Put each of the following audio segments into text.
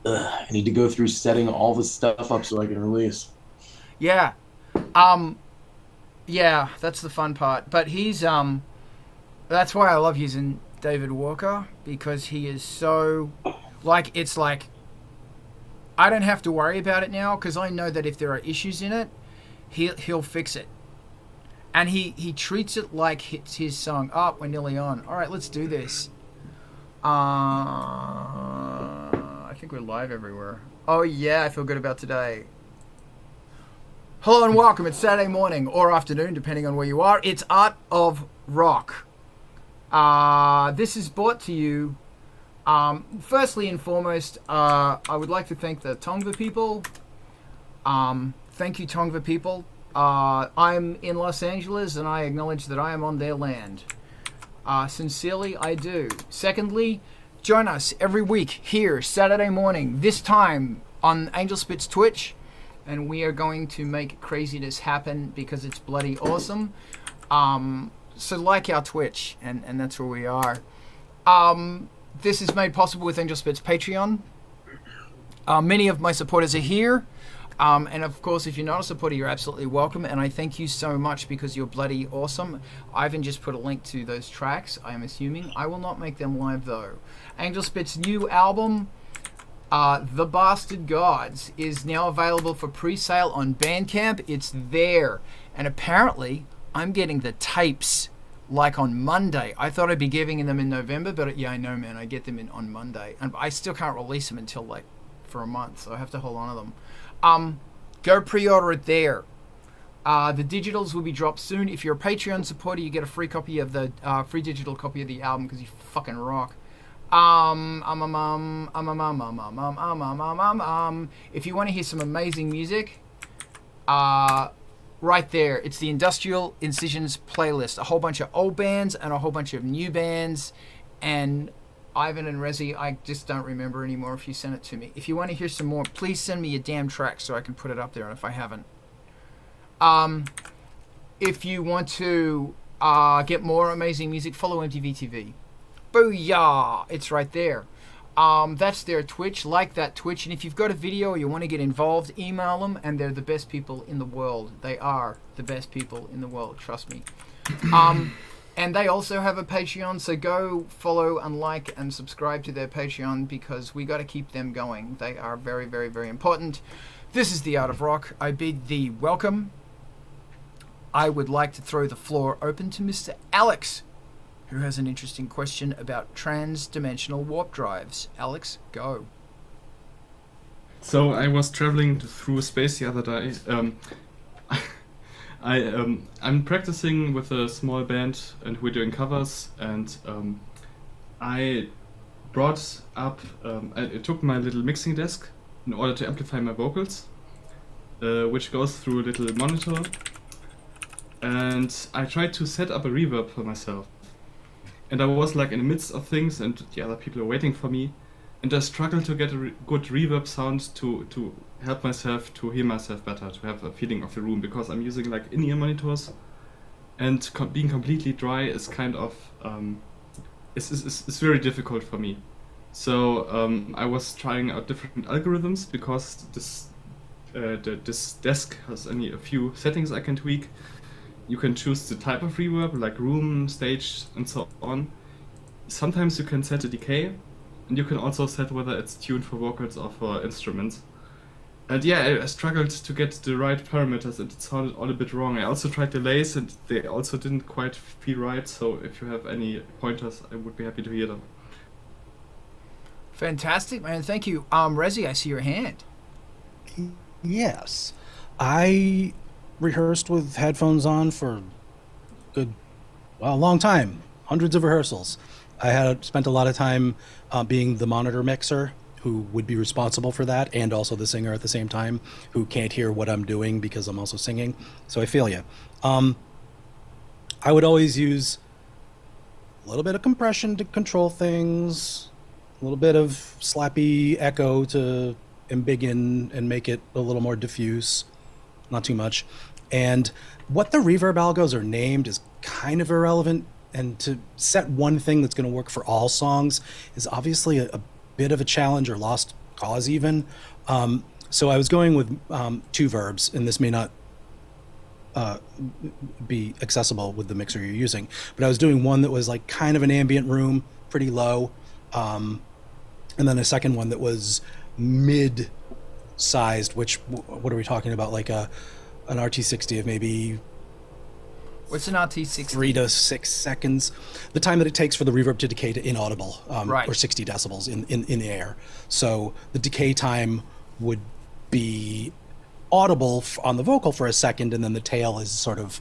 I need to go through setting all this stuff up so I can release. Yeah. Um, yeah, that's the fun part. But that's why I love using David Walker, because he is so, it's like, I don't have to worry about it now because I know that if there are issues in it, he'll fix it. And he treats it like it's his song. Oh, we're nearly on. All right, let's do this. I think we're live everywhere. Oh yeah, I feel good about today. Hello and welcome. It's Saturday morning or afternoon, depending on where you are. It's Art of Rock. This is brought to you. Firstly and foremost, I would like to thank the Tongva people. Thank you, Tongva people. I'm in Los Angeles and I acknowledge that I am on their land. Sincerely, I do. Secondly, join us every week here, Saturday morning, this time on ANGELSPIT'S Twitch, and we are going to make craziness happen because it's bloody awesome. So like our Twitch, and that's where we are. This is made possible with ANGELSPIT'S Patreon. Many of my supporters are here. And of course, if you're not a supporter, you're absolutely welcome. And I thank you so much because you're bloody awesome. Ivan just put a link to those tracks, I am assuming. I will not make them live though. ANGELSPIT'S new album, The Bastard Gods, is now available for pre-sale on BANDCAMP. It's there. And apparently, I'm getting the tapes like on Monday. I thought I'd be giving them in November, but yeah, I know, man. I get them on Monday. And I still can't release them until for a month, so I have to hold on to them. Go pre-order it there. The digitals will be dropped soon. If you're a Patreon supporter, you get a free copy of the free digital copy of the album because you fucking rock. If you want to hear some amazing music, right there, it's the Industrial Incisions playlist. A whole bunch of old bands and a whole bunch of new bands, and Ivan and Rezi, I just don't remember anymore if you sent it to me. If you want to hear some more, please send me a damn track so I can put it up there, and if I haven't. If you want to get more amazing music, follow MTV TV. Booyah! It's right there. That's their Twitch. Like that Twitch. And if you've got a video or you want to get involved, email them, and they're the best people in the world. They are the best people in the world, trust me. And they also have a Patreon, so go follow and like and subscribe to their Patreon because we got to keep them going. They are very, very, very important. This is the Art of Rock. I bid thee welcome. I would like to throw the floor open to Mr. Alex, who has an interesting question about trans-dimensional warp drives. Alex, go. So I was traveling through space the other day. I'm practicing with a small band and we're doing covers, and I brought up, I took my little mixing desk in order to amplify my vocals, which goes through a little monitor, and I tried to set up a reverb for myself. And I was like in the midst of things and the other people are waiting for me, and I struggled to get a good reverb sound to help myself to hear myself better, to have a feeling of the room, because I'm using like in-ear monitors, and being completely dry is kind of it's very difficult for me. So I was trying out different algorithms because this desk has only a few settings I can tweak. You can choose the type of reverb, like room, stage, and so on. Sometimes you can set a decay, and you can also set whether it's tuned for vocals or for instruments. And yeah, I struggled to get the right parameters, and it sounded all a bit wrong. I also tried delays, and they also didn't quite feel right, so if you have any pointers, I would be happy to hear them. Fantastic, man. Thank you. Rezi, I see your hand. Yes. I rehearsed with headphones on for a long time. Hundreds of rehearsals. I had spent a lot of time being the monitor mixer, who would be responsible for that, and also the singer at the same time, who can't hear what I'm doing because I'm also singing. So I feel you. I would always use a little bit of compression to control things, a little bit of slappy echo to embiggen and make it a little more diffuse, not too much. And what the reverb algos are named is kind of irrelevant, and to set one thing that's going to work for all songs is obviously a bit of a challenge or lost cause even. So I was going with two verbs, and this may not be accessible with the mixer you're using, but I was doing one that was like kind of an ambient room, pretty low, and then a second one that was mid-sized, which, what are we talking about, like an RT60 of maybe What's an RT60? 3 to 6 seconds, the time that it takes for the reverb to decay to inaudible, Right. or 60 decibels in the air. So the decay time would be audible on the vocal for a second, and then the tail is sort of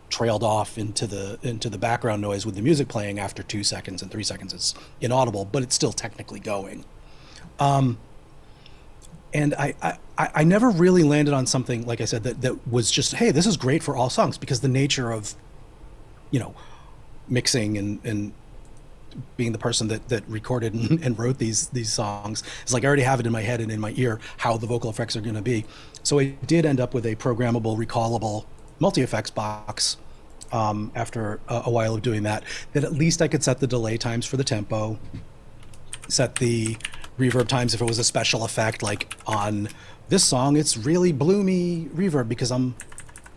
trailed off into the background noise with the music playing after 2 seconds, and 3 seconds it's inaudible, but it's still technically going. And I never really landed on something, like I said, that was just, hey, this is great for all songs, because the nature of, mixing and being the person that recorded and wrote these songs is like, I already have it in my head and in my ear how the vocal effects are going to be. So I did end up with a programmable, recallable multi-effects box after a while of doing that at least I could set the delay times for the tempo, set the reverb times if it was a special effect, like on this song it's really bloomy reverb because I'm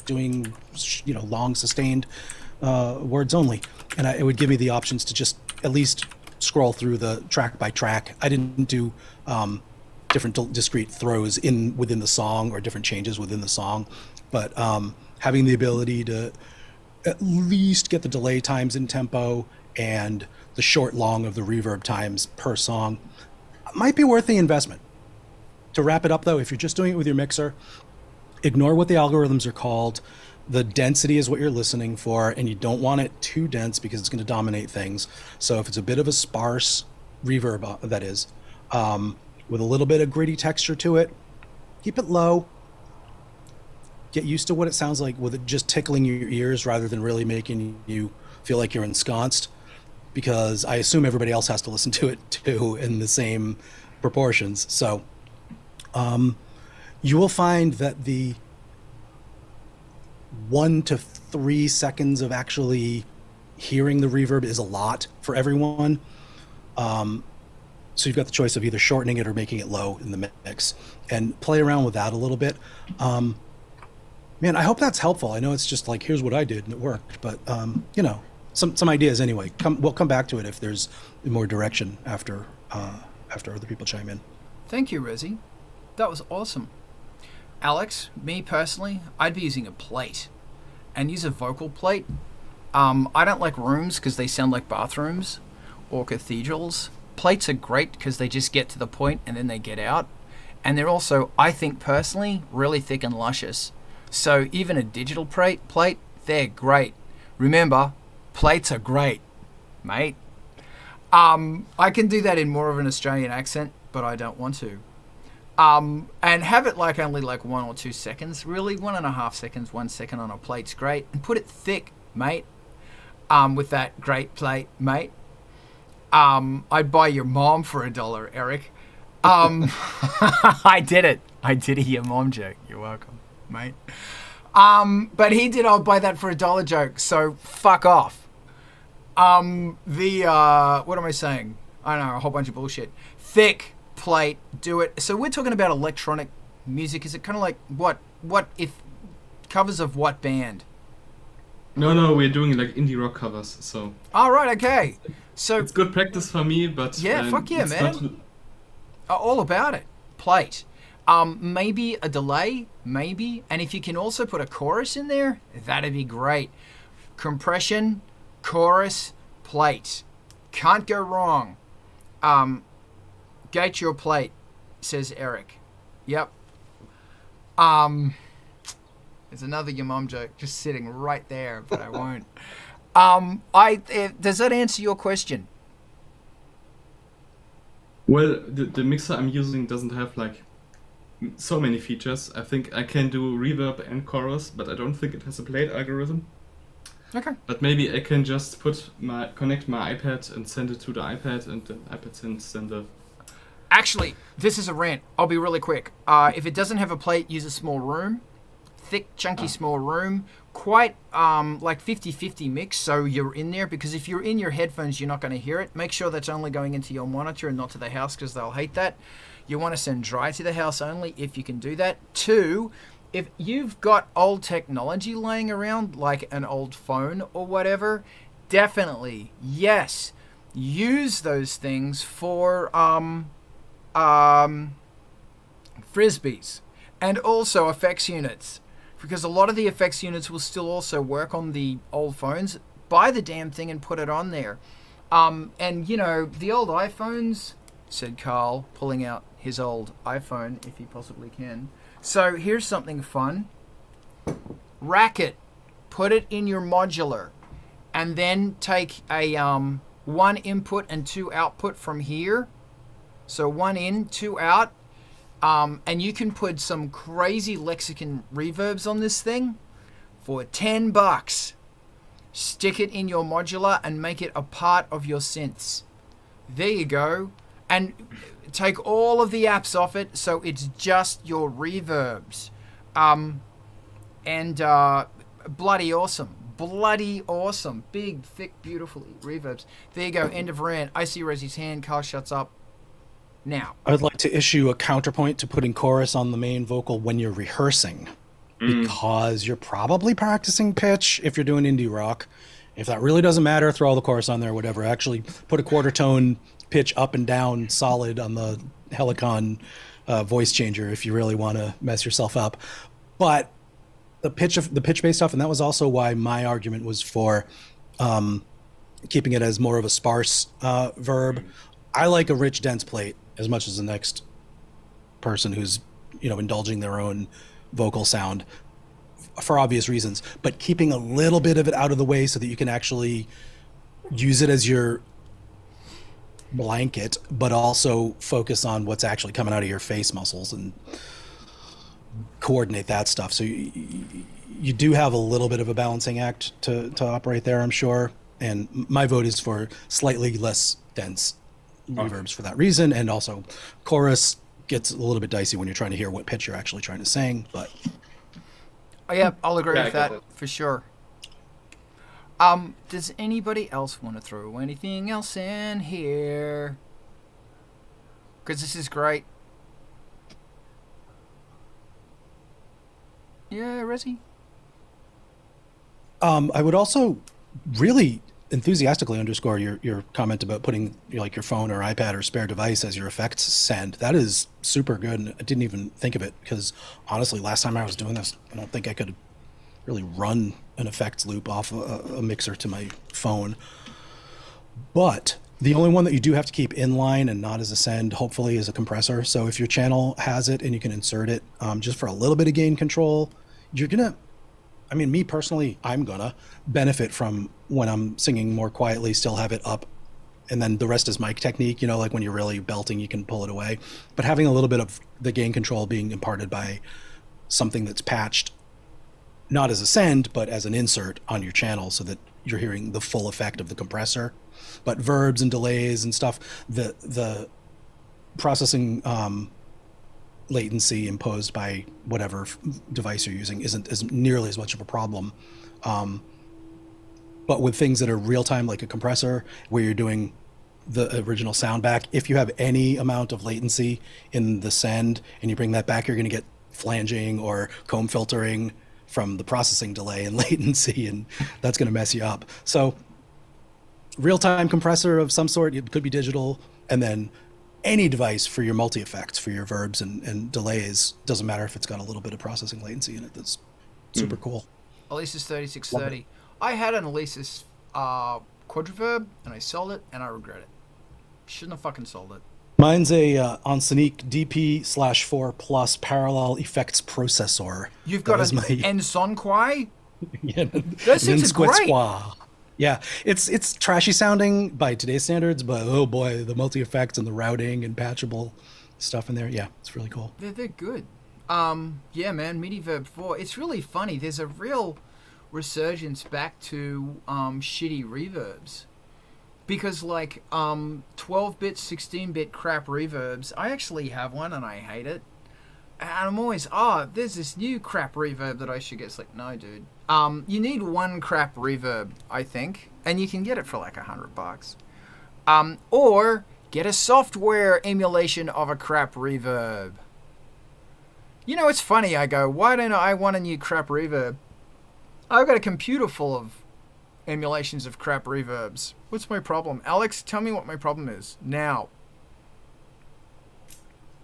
doing long sustained words only, and it would give me the options to just at least scroll through the track by track. I didn't do different discrete throws within the song or different changes within the song, but having the ability to at least get the delay times in tempo and the short long of the reverb times per song might be worth the investment. To wrap it up, though, if you're just doing it with your mixer, ignore what the algorithms are called. The density is what you're listening for, and you don't want it too dense because it's going to dominate things. So if it's a bit of a sparse reverb, that is, with a little bit of gritty texture to it, keep it low. Get used to what it sounds like with it just tickling your ears rather than really making you feel like you're ensconced, because I assume everybody else has to listen to it too in the same proportions. So you will find that the 1 to 3 seconds of actually hearing the reverb is a lot for everyone. So you've got the choice of either shortening it or making it low in the mix, and play around with that a little bit. Man, I hope that's helpful. I know it's just like, here's what I did and it worked, but some ideas anyway. We'll come back to it if there's more direction after other people chime in. Thank you, Rezzy. That was awesome. Alex, me personally, I'd be using a plate and use a vocal plate. I don't like rooms because they sound like bathrooms or cathedrals. Plates are great because they just get to the point and then they get out. And they're also, I think personally, really thick and luscious. So even a digital plate, they're great. Remember, plates are great, mate. I can do that in more of an Australian accent, but I don't want to. And have it like only like 1 or 2 seconds, really 1.5 seconds, 1 second on a plate's great, and put it thick, mate. With that great plate, mate. I'd buy your mom for $1, Eric. I did it. I did a your mom joke. You're welcome, mate. But he did, I'll buy that for $1 joke, so fuck off. What am I saying? I don't know, a whole bunch of bullshit. Thick plate, do it. So we're talking about electronic music. Is it kind of like what if covers of what band? No, we're doing like indie rock covers, so. All right, okay. So it's good practice for me, but yeah, fuck yeah, man. All about it. Plate. Maybe a delay, maybe, and if you can also put a chorus in there, that'd be great. Compression, chorus, plate. Can't go wrong. Gate your plate, says Eric. Yep. There's another your mom joke just sitting right there, but I won't. Does that answer your question? Well, the mixer I'm using doesn't have like so many features. I think I can do reverb and chorus, but I don't think it has a plate algorithm. Okay. But maybe I can just connect my iPad and send it to the iPad, and the iPad sends then the. Actually, this is a rant. I'll be really quick. If it doesn't have a plate, use a small room. Thick, chunky, small room. quite like 50-50 mix, so you're in there, because if you're in your headphones you're not going to hear it. Make sure that's only going into your monitor and not to the house, because they'll hate that. You want to send dry to the house only if you can do that. 2, if you've got old technology laying around, like an old phone or whatever, definitely, yes, use those things for frisbees and also effects units, because a lot of the effects units will still also work on the old phones. Buy the damn thing and put it on there. And you know, the old iPhones, said Carl, pulling out his old iPhone if he possibly can. So here's something fun. Rack it, put it in your modular, and then take a 1 input and 2 output from here. So 1 in, 2 out. And you can put some crazy lexicon reverbs on this thing for $10. Stick it in your modular and make it a part of your synths. There you go. And take all of the apps off it, so it's just your reverbs. Bloody awesome. Bloody awesome. Big, thick, beautiful reverbs. There you go. End of rant. I see Rezzy's hand. Carl shuts up. Now, I'd like to issue a counterpoint to putting chorus on the main vocal when you're rehearsing, because you're probably practicing pitch if you're doing indie rock. If that really doesn't matter, throw all the chorus on there, whatever. Actually, put a quarter tone pitch up and down solid on the Helicon voice changer if you really want to mess yourself up. But the pitch-based stuff, and that was also why my argument was for keeping it as more of a sparse verb. I like a rich, dense plate as much as the next person who's, you know, indulging their own vocal sound for obvious reasons, but keeping a little bit of it out of the way so that you can actually use it as your blanket, but also focus on what's actually coming out of your face muscles and coordinate that stuff. So you do have a little bit of a balancing act to operate there, I'm sure. And my vote is for slightly less dense reverbs for that reason. And also chorus gets a little bit dicey when you're trying to hear what pitch you're actually trying to sing, but oh yeah, I'll agree with that for sure. Does anybody else want to throw anything else in here? Because this is great. Yeah, Rezzy? I would also really enthusiastically underscore your comment about putting like your phone or iPad or spare device as your effects send. That is super good, and I didn't even think of it because honestly, last time I was doing this, I don't think I could really run an effects loop off a mixer to my phone. But the only one that you do have to keep in line and not as a send, hopefully, is a compressor. So if your channel has it and you can insert it just for a little bit of gain control, you're gonna, I mean, me personally, I'm gonna benefit from when I'm singing more quietly, still have it up, and then the rest is mic technique, you know, like when you're really belting, you can pull it away. But having a little bit of the gain control being imparted by something that's patched, not as a send, but as an insert on your channel so that you're hearing the full effect of the compressor. But verbs and delays and stuff, the processing latency imposed by whatever device you're using isn't nearly as much of a problem. But with things that are real time, like a compressor, where you're doing the original sound back, if you have any amount of latency in the send and you bring that back, you're going to get flanging or comb filtering from the processing delay and latency, and that's going to mess you up. So real-time compressor of some sort, it could be digital, and then any device for your multi-effects, for your verbs and delays, doesn't matter if it's got a little bit of processing latency in it. That's super cool. Alesis 3630. I had an Alesis quadriverb, and I sold it, and I regret it. Shouldn't have fucking sold it. Mine's a Ensoniq DP/4 Plus parallel effects processor. You've got an Ensonquai? Yeah, Those things are great. Yeah, it's trashy sounding by today's standards, but oh boy, the multi-effects and the routing and patchable stuff in there, yeah, it's really cool. They're good. Yeah, man, MIDI-verb 4. It's really funny. There's a real resurgence back to shitty reverbs. Because, like, 12-bit, 16-bit crap reverbs, I actually have one and I hate it. And I'm always, there's this new crap reverb that I should get. It's like, no, dude. You need one crap reverb, I think, and you can get it for like $100. Or get a software emulation of a crap reverb. You know, it's funny. I go, why don't I want a new crap reverb? I've got a computer full of emulations of crap reverbs. What's my problem? Alex, tell me what my problem is now.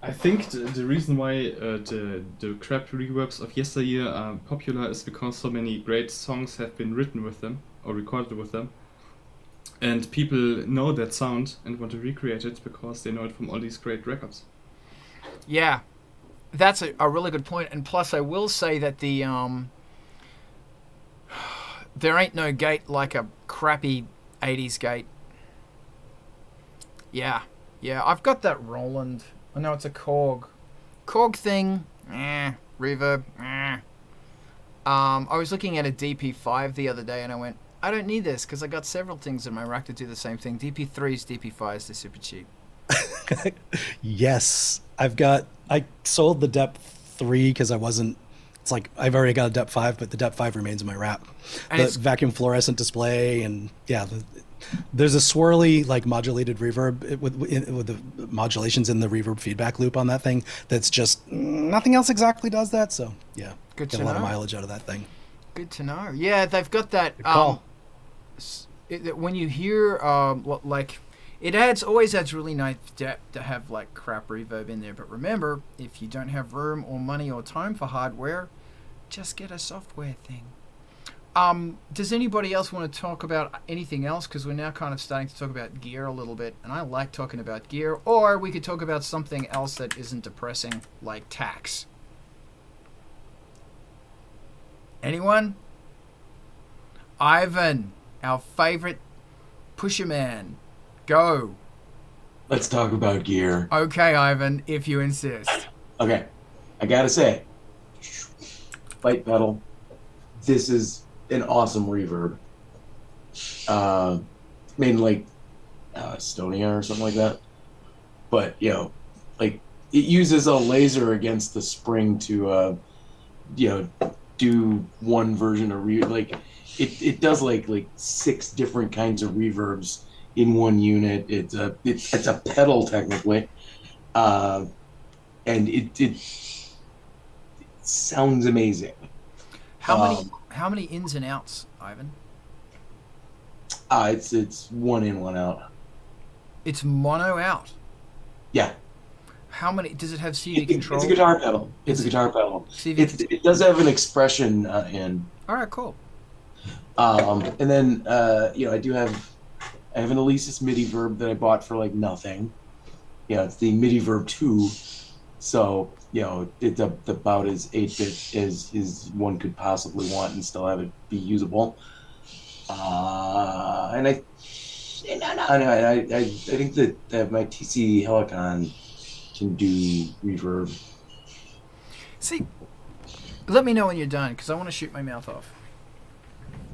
I think the reason why the crap reverbs of yesteryear are popular is because so many great songs have been written with them or recorded with them, and people know that sound and want to recreate it because they know it from all these great records. Yeah, that's a really good point. And plus, I will say that the there ain't no gate like a crappy 80s gate. Yeah, I've got that Roland. I know it's a Korg thing. Reverb. I was looking at a DP5 the other day and I went, I don't need this because I got several things in my rack to do the same thing. DP3s, DP5s, they're super cheap. Yes, I sold the Dep 3 because it's like I've already got a Dep 5, but the Dep 5 remains in my rack. And the vacuum fluorescent display, and yeah, there's a swirly, like, modulated reverb with the modulations in the reverb feedback loop on that thing. That's just nothing else exactly does that. So yeah, get a lot of mileage out of that thing. Good to know. Yeah, they've got that. When you hear like, it always adds really nice depth to have like crap reverb in there. But remember, if you don't have room or money or time for hardware, just get a software thing. Does anybody else want to talk about anything else? Because we're now kind of starting to talk about gear a little bit, and I like talking about gear. Or we could talk about something else that isn't depressing, like tax. Anyone? Ivan, our favorite pusher man. Go. Let's talk about gear. Okay, Ivan, if you insist. Okay, I gotta say, light pedal. This is an awesome reverb. Made in like Estonia or something like that. But like it uses a laser against the spring to do one version of like it does like 6 different kinds of reverbs in one unit. It's a pedal technically, and it sounds amazing. How many ins and outs, Ivan? It's one in, one out. It's mono out. Yeah. How many? Does it have CV control? It's a guitar pedal. It's a guitar pedal. It does have an expression in. All right, cool. And then I have an Alesis MIDI verb that I bought for like nothing. It's the MIDI verb 2. So it's about as 8-bit as one could possibly want and still have it be usable. And I think that my TC Helicon can do reverb. See, let me know when you're done because I want to shoot my mouth off.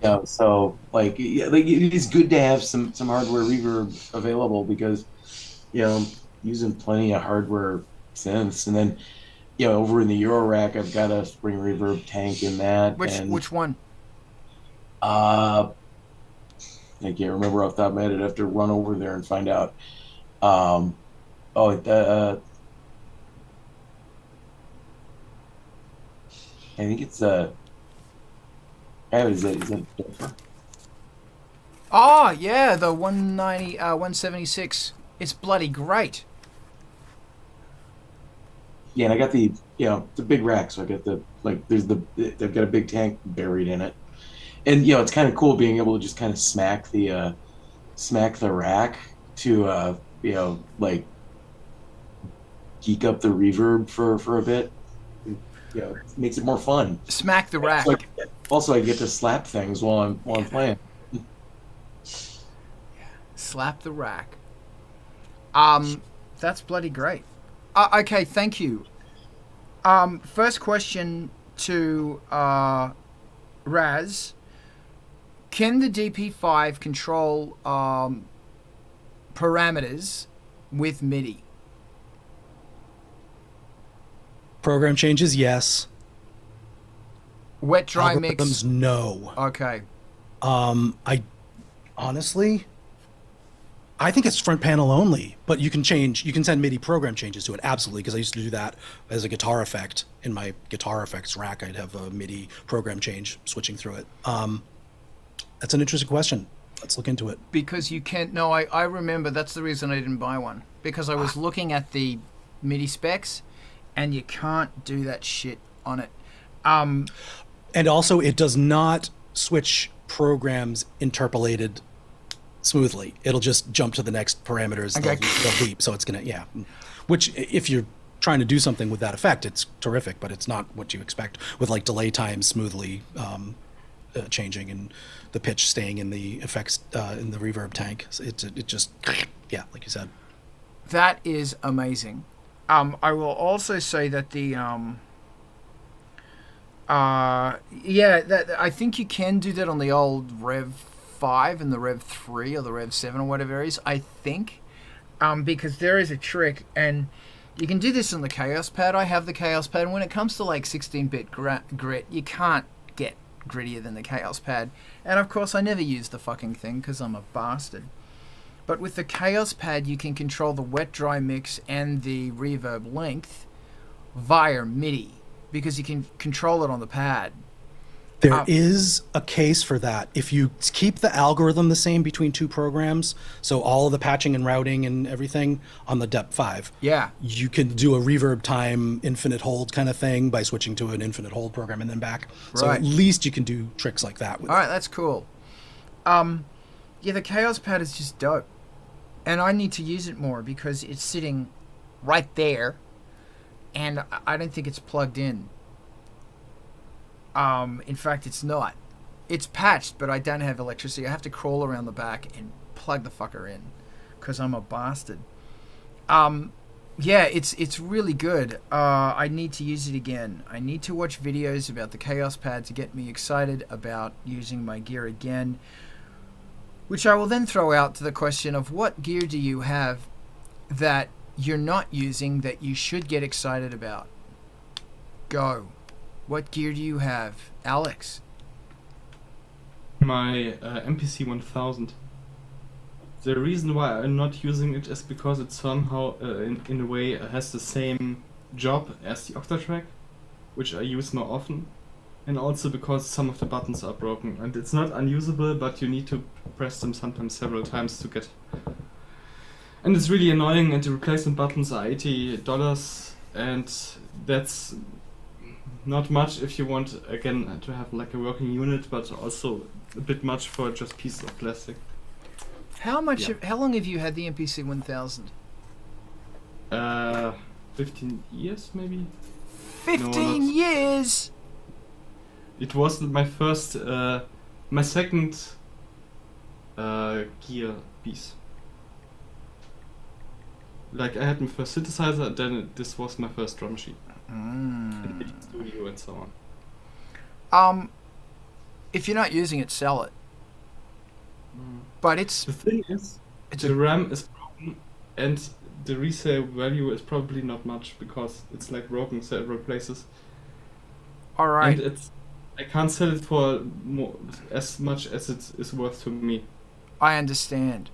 Yeah, so like it is good to have some hardware reverb available because using plenty of hardware synths, and then over in the Eurorack I've got a spring reverb tank in that. Which one? I can't remember off the top of my head. I'd have to run over there and find out. I think it's is that Oh yeah, the 176. It's bloody great. Yeah, and I got the the big rack, so I got they've got a big tank buried in it, and it's kind of cool being able to just kind of smack the rack to like geek up the reverb for a bit. It makes it more fun. Smack the rack. Also, I get to slap things while I'm playing. Slap the rack. That's bloody great. Okay, thank you. First question to Raz. Can the DP5 control parameters with MIDI? Program changes, yes. Wet dry mix. Algorithms, no. Okay. I honestly, I think it's front panel only, but you can send MIDI program changes to it, absolutely, because I used to do that as a guitar effect. In my guitar effects rack, I'd have a MIDI program change switching through it. That's an interesting question. Let's look into it. Because you can't, no, I remember, that's the reason I didn't buy one. Because I was looking at the MIDI specs, and you can't do that shit on it. And also, it does not switch programs interpolated smoothly. It'll just jump to the next parameters. Okay. They'll leap, so it's gonna, yeah. Which, if you're trying to do something with that effect, it's terrific, but it's not what you expect with like delay time smoothly changing and the pitch staying in the effects in the reverb tank. So it just, yeah, like you said. That is amazing. I will also say that the I think you can do that on the old Rev 5 and the Rev 3 or the Rev 7 or whatever it is, I think. Because there is a trick, and you can do this on the Chaos Pad. I have the Chaos Pad, and when it comes to like 16-bit grit, you can't get grittier than the Chaos Pad. And of course, I never use the fucking thing because I'm a bastard. But with the Chaos Pad, you can control the wet dry mix and the reverb length via MIDI, because you can control it on the pad. There is a case for that. If you keep the algorithm the same between two programs, so all of the patching and routing and everything on the Dep 5, Yeah. you can do a reverb time infinite hold kind of thing by switching to an infinite hold program and then back. So Right. at least you can do tricks like that with All right, that's cool. Yeah, the Chaos Pad is just dope. And I need to use it more because it's sitting right there, and I don't think it's plugged in. In fact, it's not. It's patched, but I don't have electricity. I have to crawl around the back and plug the fucker in because I'm a bastard. Yeah, it's really good. I need to use it again. I need to watch videos about the Chaos Pad to get me excited about using my gear again, which I will then throw out to the question of what gear do you have that you're not using that you should get excited about? Go. What gear do you have? Alex? My MPC 1000. The reason why I'm not using it is because it somehow, in a way, has the same job as the Octatrack, which I use more often, and also because some of the buttons are broken. And it's not unusable, but you need to press them sometimes several times to get. And it's really annoying, and the replacement buttons are $80, and that's not much if you want, again, to have like a working unit, but also a bit much for just pieces of plastic. How much? Yeah. How long have you had the MPC 1000? 15 years maybe? 15 not- years! It was my first, my second gear piece. Like I had my first synthesizer, then this was my first drum machine. And MIDI studio and so on. If you're not using it, sell it. But it's The thing is, It's the a- RAM is broken, and the resale value is probably not much because it's like broken several places. all right. And I can't sell it for as much as it is worth to me. I understand.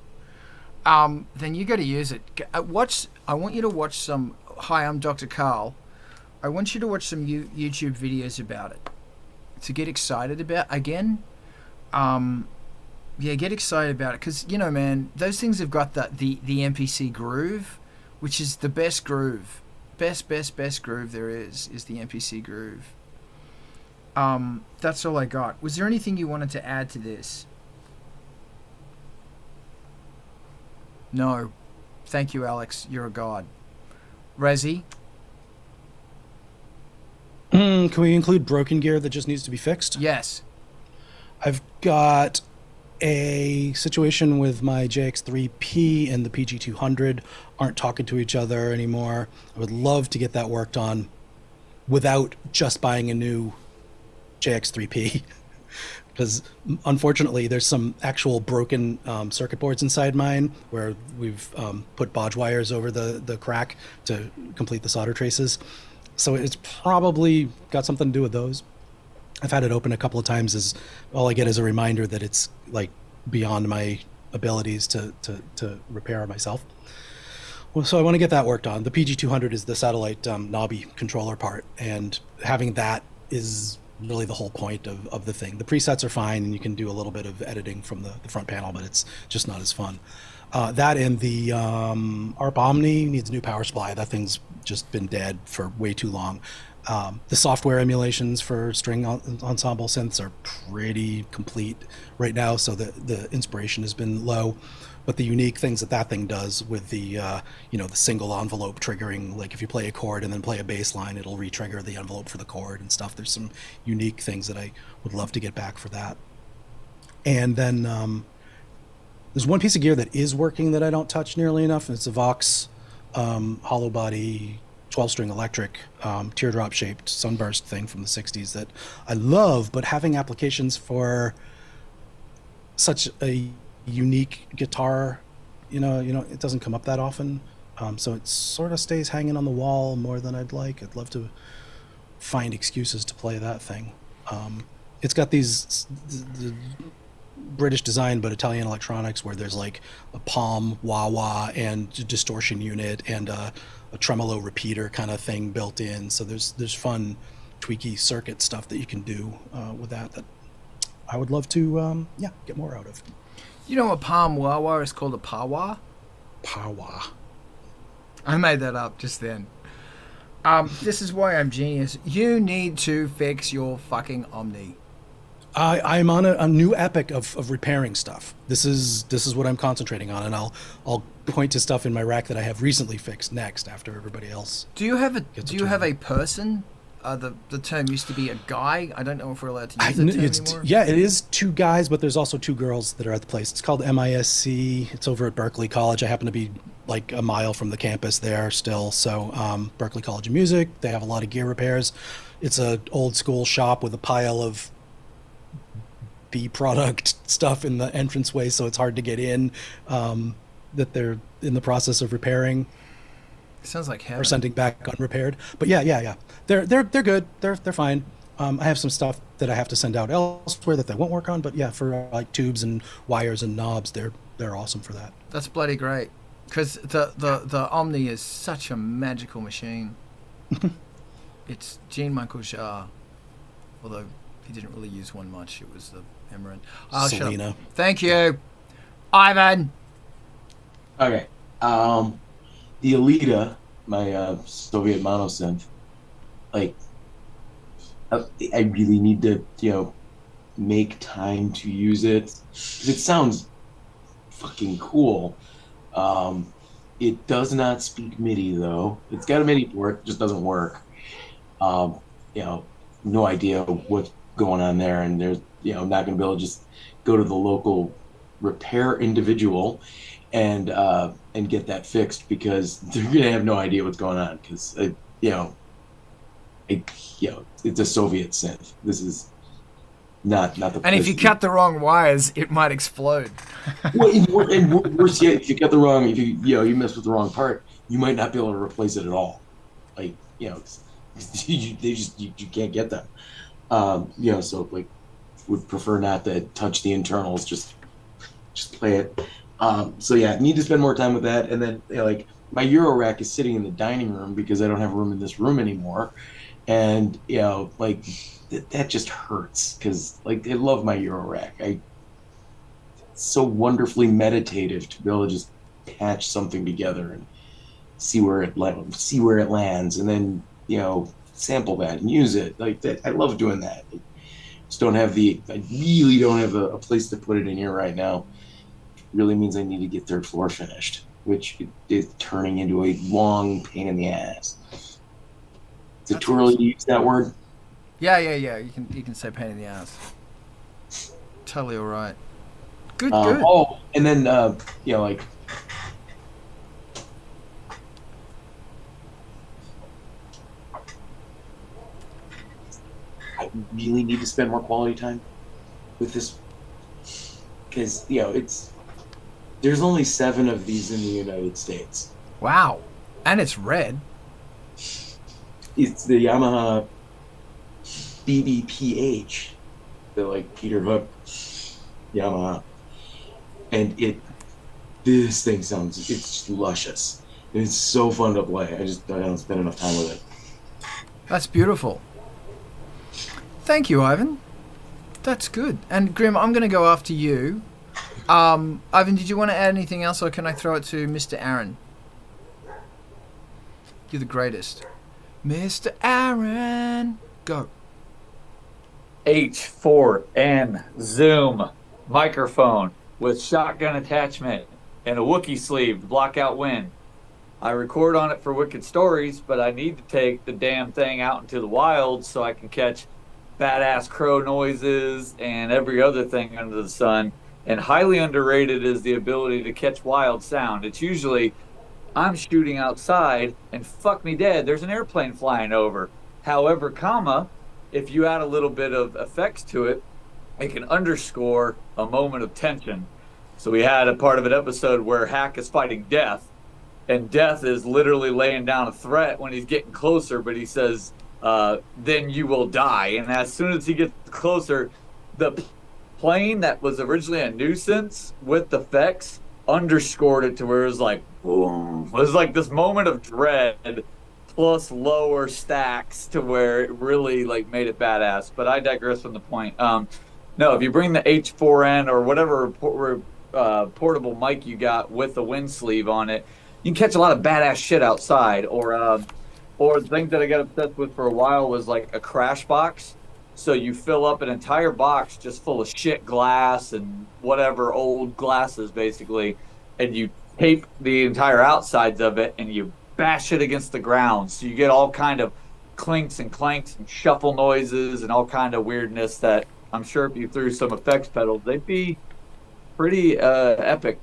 Then you got to use it. I want you to watch some. Hi, I'm Dr. Carl. I want you to watch some YouTube videos about it to get excited about again. Yeah, get excited about it because you know, man, those things have got the MPC groove, which is the best groove, best groove there is the MPC groove. That's all I got. Was there anything you wanted to add to this? No. Thank you, Alex. You're a god. Rezzy? Can we include broken gear that just needs to be fixed? Yes. I've got a situation with my JX3P and the PG200 aren't talking to each other anymore. I would love to get that worked on without just buying a new JX3P. Because unfortunately, there's some actual broken circuit boards inside mine where we've put bodge wires over the crack to complete the solder traces. So it's probably got something to do with those. I've had it open a couple of times. As all I get is a reminder that it's like beyond my abilities to repair myself. Well, so I want to get that worked on. The PG200 is the satellite knobby controller part, and having that is really the whole point of the thing. The presets are fine, and you can do a little bit of editing from the front panel, but it's just not as fun. That and the ARP Omni needs a new power supply. That thing's just been dead for way too long. The software emulations for string ensemble synths are pretty complete right now, so the inspiration has been low. But the unique things that thing does with the the single envelope triggering, like if you play a chord and then play a bass line, it'll re-trigger the envelope for the chord and stuff. There's some unique things that I would love to get back for that. And then there's one piece of gear that is working that I don't touch nearly enough, and it's a Vox hollow body 12-string electric teardrop shaped sunburst thing from the 60s that I love, but having applications for such a unique guitar, it doesn't come up that often. So it sort of stays hanging on the wall more than I'd like. I'd love to find excuses to play that thing. It's got these the British design but Italian electronics where there's like a palm wah-wah and a distortion unit and a tremolo repeater kind of thing built in. So there's fun tweaky circuit stuff that you can do with that I would love to get more out of. You know, a palm wah-wah is called a pawa? Pawa. I made that up just then. This is why I'm genius. You need to fix your fucking Omni. I'm on a new epic of repairing stuff. This is what I'm concentrating on, and I'll point to stuff in my rack that I have recently fixed next after everybody else. Do you have a person? The term used to be a guy. I don't know if we're allowed to use that term anymore. Yeah, it is two guys, but there's also two girls that are at the place. It's called MISC. It's over at Berklee College. I happen to be like a mile from the campus there still. So Berklee College of Music, they have a lot of gear repairs. It's a old school shop with a pile of B product stuff in the entranceway, so it's hard to get in, that they're in the process of repairing. Sounds like heaven. Or sending back unrepaired. But yeah. They're good. They're fine. I have some stuff that I have to send out elsewhere that they won't work on, but yeah, for like tubes and wires and knobs, they're awesome for that. That's bloody great. Because the Omni is such a magical machine. It's Jean-Michel Jarre. Although he didn't really use one much. It was the Emerald. Oh, Selena. Shut up. Thank you. Ivan. Okay. The Alita, my Soviet monosynth, like, I really need to, make time to use it. It sounds fucking cool. It does not speak MIDI, though. It's got a MIDI port, it just doesn't work. No idea what's going on there, and there's, I'm not going to be able to just go to the local repair individual and get that fixed, because they're gonna have no idea what's going on, because it's a Soviet synth. This is not the. And if you cut the wrong wires, it might explode. Well, and worse yet, if you cut the wrong, you mess with the wrong part, you might not be able to replace it at all. Like you can't get them. So like, would prefer not to touch the internals. Just play it. So yeah, need to spend more time with that. And then like my Euro rack is sitting in the dining room because I don't have room in this room anymore. And like that just hurts, because like I love my Euro rack. It's so wonderfully meditative to be able to just patch something together and see where it lands, and then sample that and use it like that. I love doing that. I really don't have a place to put it in here right now. Really means I need to get third floor finished, which is turning into a long pain in the ass. Is it too early to use that word? Yeah. You can say pain in the ass. Totally all right. Good. Oh, and then like I really need to spend more quality time with this, because there's only 7 of these in the United States. Wow. And it's red. it's the Yamaha BBPH, the like Peter Hook Yamaha, and this thing sounds, it's just luscious. It's so fun to play. I don't spend enough time with it. That's beautiful. Thank you, Ivan. That's good. And Grim, I'm going to go after you. Ivan, did you want to add anything else, or can I throw it to Mr. Aaron? You're the greatest. Mr. Aaron, go. H4n Zoom microphone with shotgun attachment and a Wookiee sleeve to block out wind. I record on it for Wicked Stories, but I need to take the damn thing out into the wild so I can catch badass crow noises and every other thing under the sun. And highly underrated is the ability to catch wild sound. It's usually I'm shooting outside and fuck me dead, there's an airplane flying over. However, if you add a little bit of effects to it, it can underscore a moment of tension. So we had a part of an episode where Hack is fighting Death, and Death is literally laying down a threat when he's getting closer, but he says, then you will die. And as soon as he gets closer, the plane that was originally a nuisance with the effects underscored it to where it was like, boom. It was like this moment of dread plus lower stacks to where it really like made it badass. But I digress from the point. No, if you bring the H4n or whatever portable mic you got with the wind sleeve on it, you can catch a lot of badass shit outside. Or the thing that I got obsessed with for a while was like a crash box. So you fill up an entire box just full of shit glass and whatever old glasses basically, and you tape the entire outsides of it and you bash it against the ground. So you get all kind of clinks and clanks and shuffle noises and all kind of weirdness that I'm sure if you threw some effects pedals, they'd be pretty epic.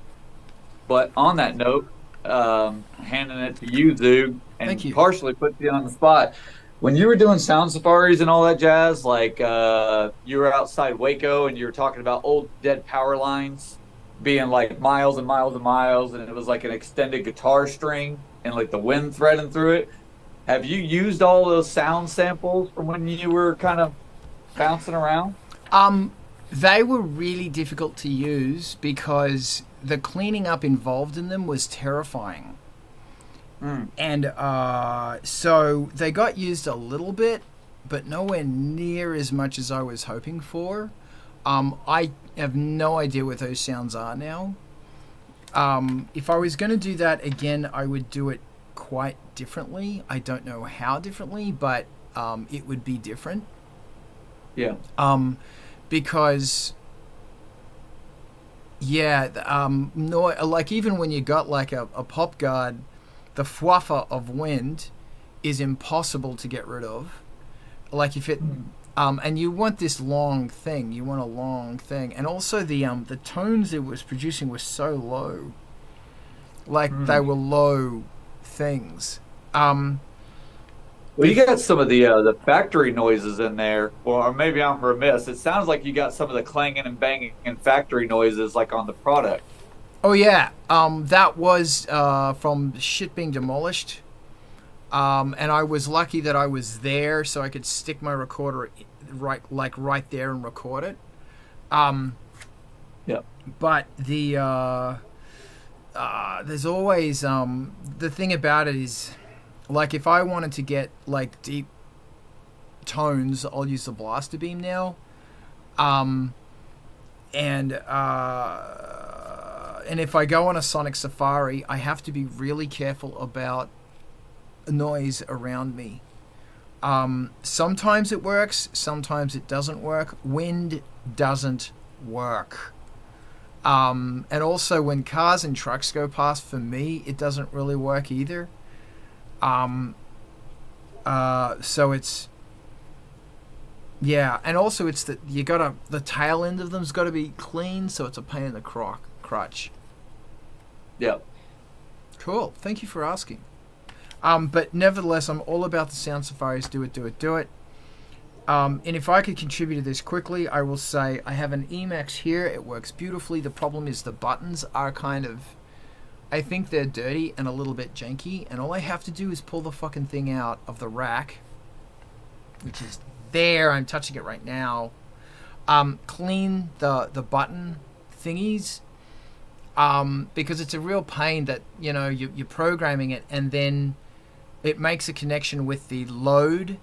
But on that note, handing it to you, Zoog, and Thank you. Partially puts you on the spot. When you were doing sound safaris and all that jazz, like you were outside Waco and you were talking about old dead power lines being like miles and miles and miles, and it was like an extended guitar string and like the wind threading through it. Have you used all those sound samples from when you were kind of bouncing around? They were really difficult to use because the cleaning up involved in them was terrifying. And so they got used a little bit, but nowhere near as much as I was hoping for. I have no idea what those sounds are now. If I was going to do that again, I would do it quite differently. I don't know how differently, but it would be different. Yeah. Because no, like even when you got like a pop guard, the fluffer of wind is impossible to get rid of. Like if it, and you want this long thing, you want a long thing, and also the tones it was producing were so low, like they were low things. Well, you got some of the factory noises in there, or maybe I'm remiss. It sounds like you got some of the clanging and banging and factory noises like on the product. Oh yeah, that was from shit being demolished, and I was lucky that I was there, so I could stick my recorder right there and record it. Yeah. But the there's always the thing about it is, like if I wanted to get like deep tones, I'll use the blaster beam now, and if I go on a sonic safari, I have to be really careful about noise around me. Sometimes it works, sometimes it doesn't work. Wind doesn't work. And also when cars and trucks go past, for me, it doesn't really work either. So it's, yeah, and also it's that the tail end of them's got to be clean, so it's a pain in the crutch. Yeah. Cool. Thank you for asking. But nevertheless, I'm all about the sound safaris. Do it. And if I could contribute to this quickly, I will say I have an Emax here. It works beautifully. The problem is the buttons are kind of I think they're dirty and a little bit janky, and all I have to do is pull the fucking thing out of the rack, which is there. I'm touching it right now. Clean the button thingies, because it's a real pain that, you know, you're programming it and then it makes a connection with the load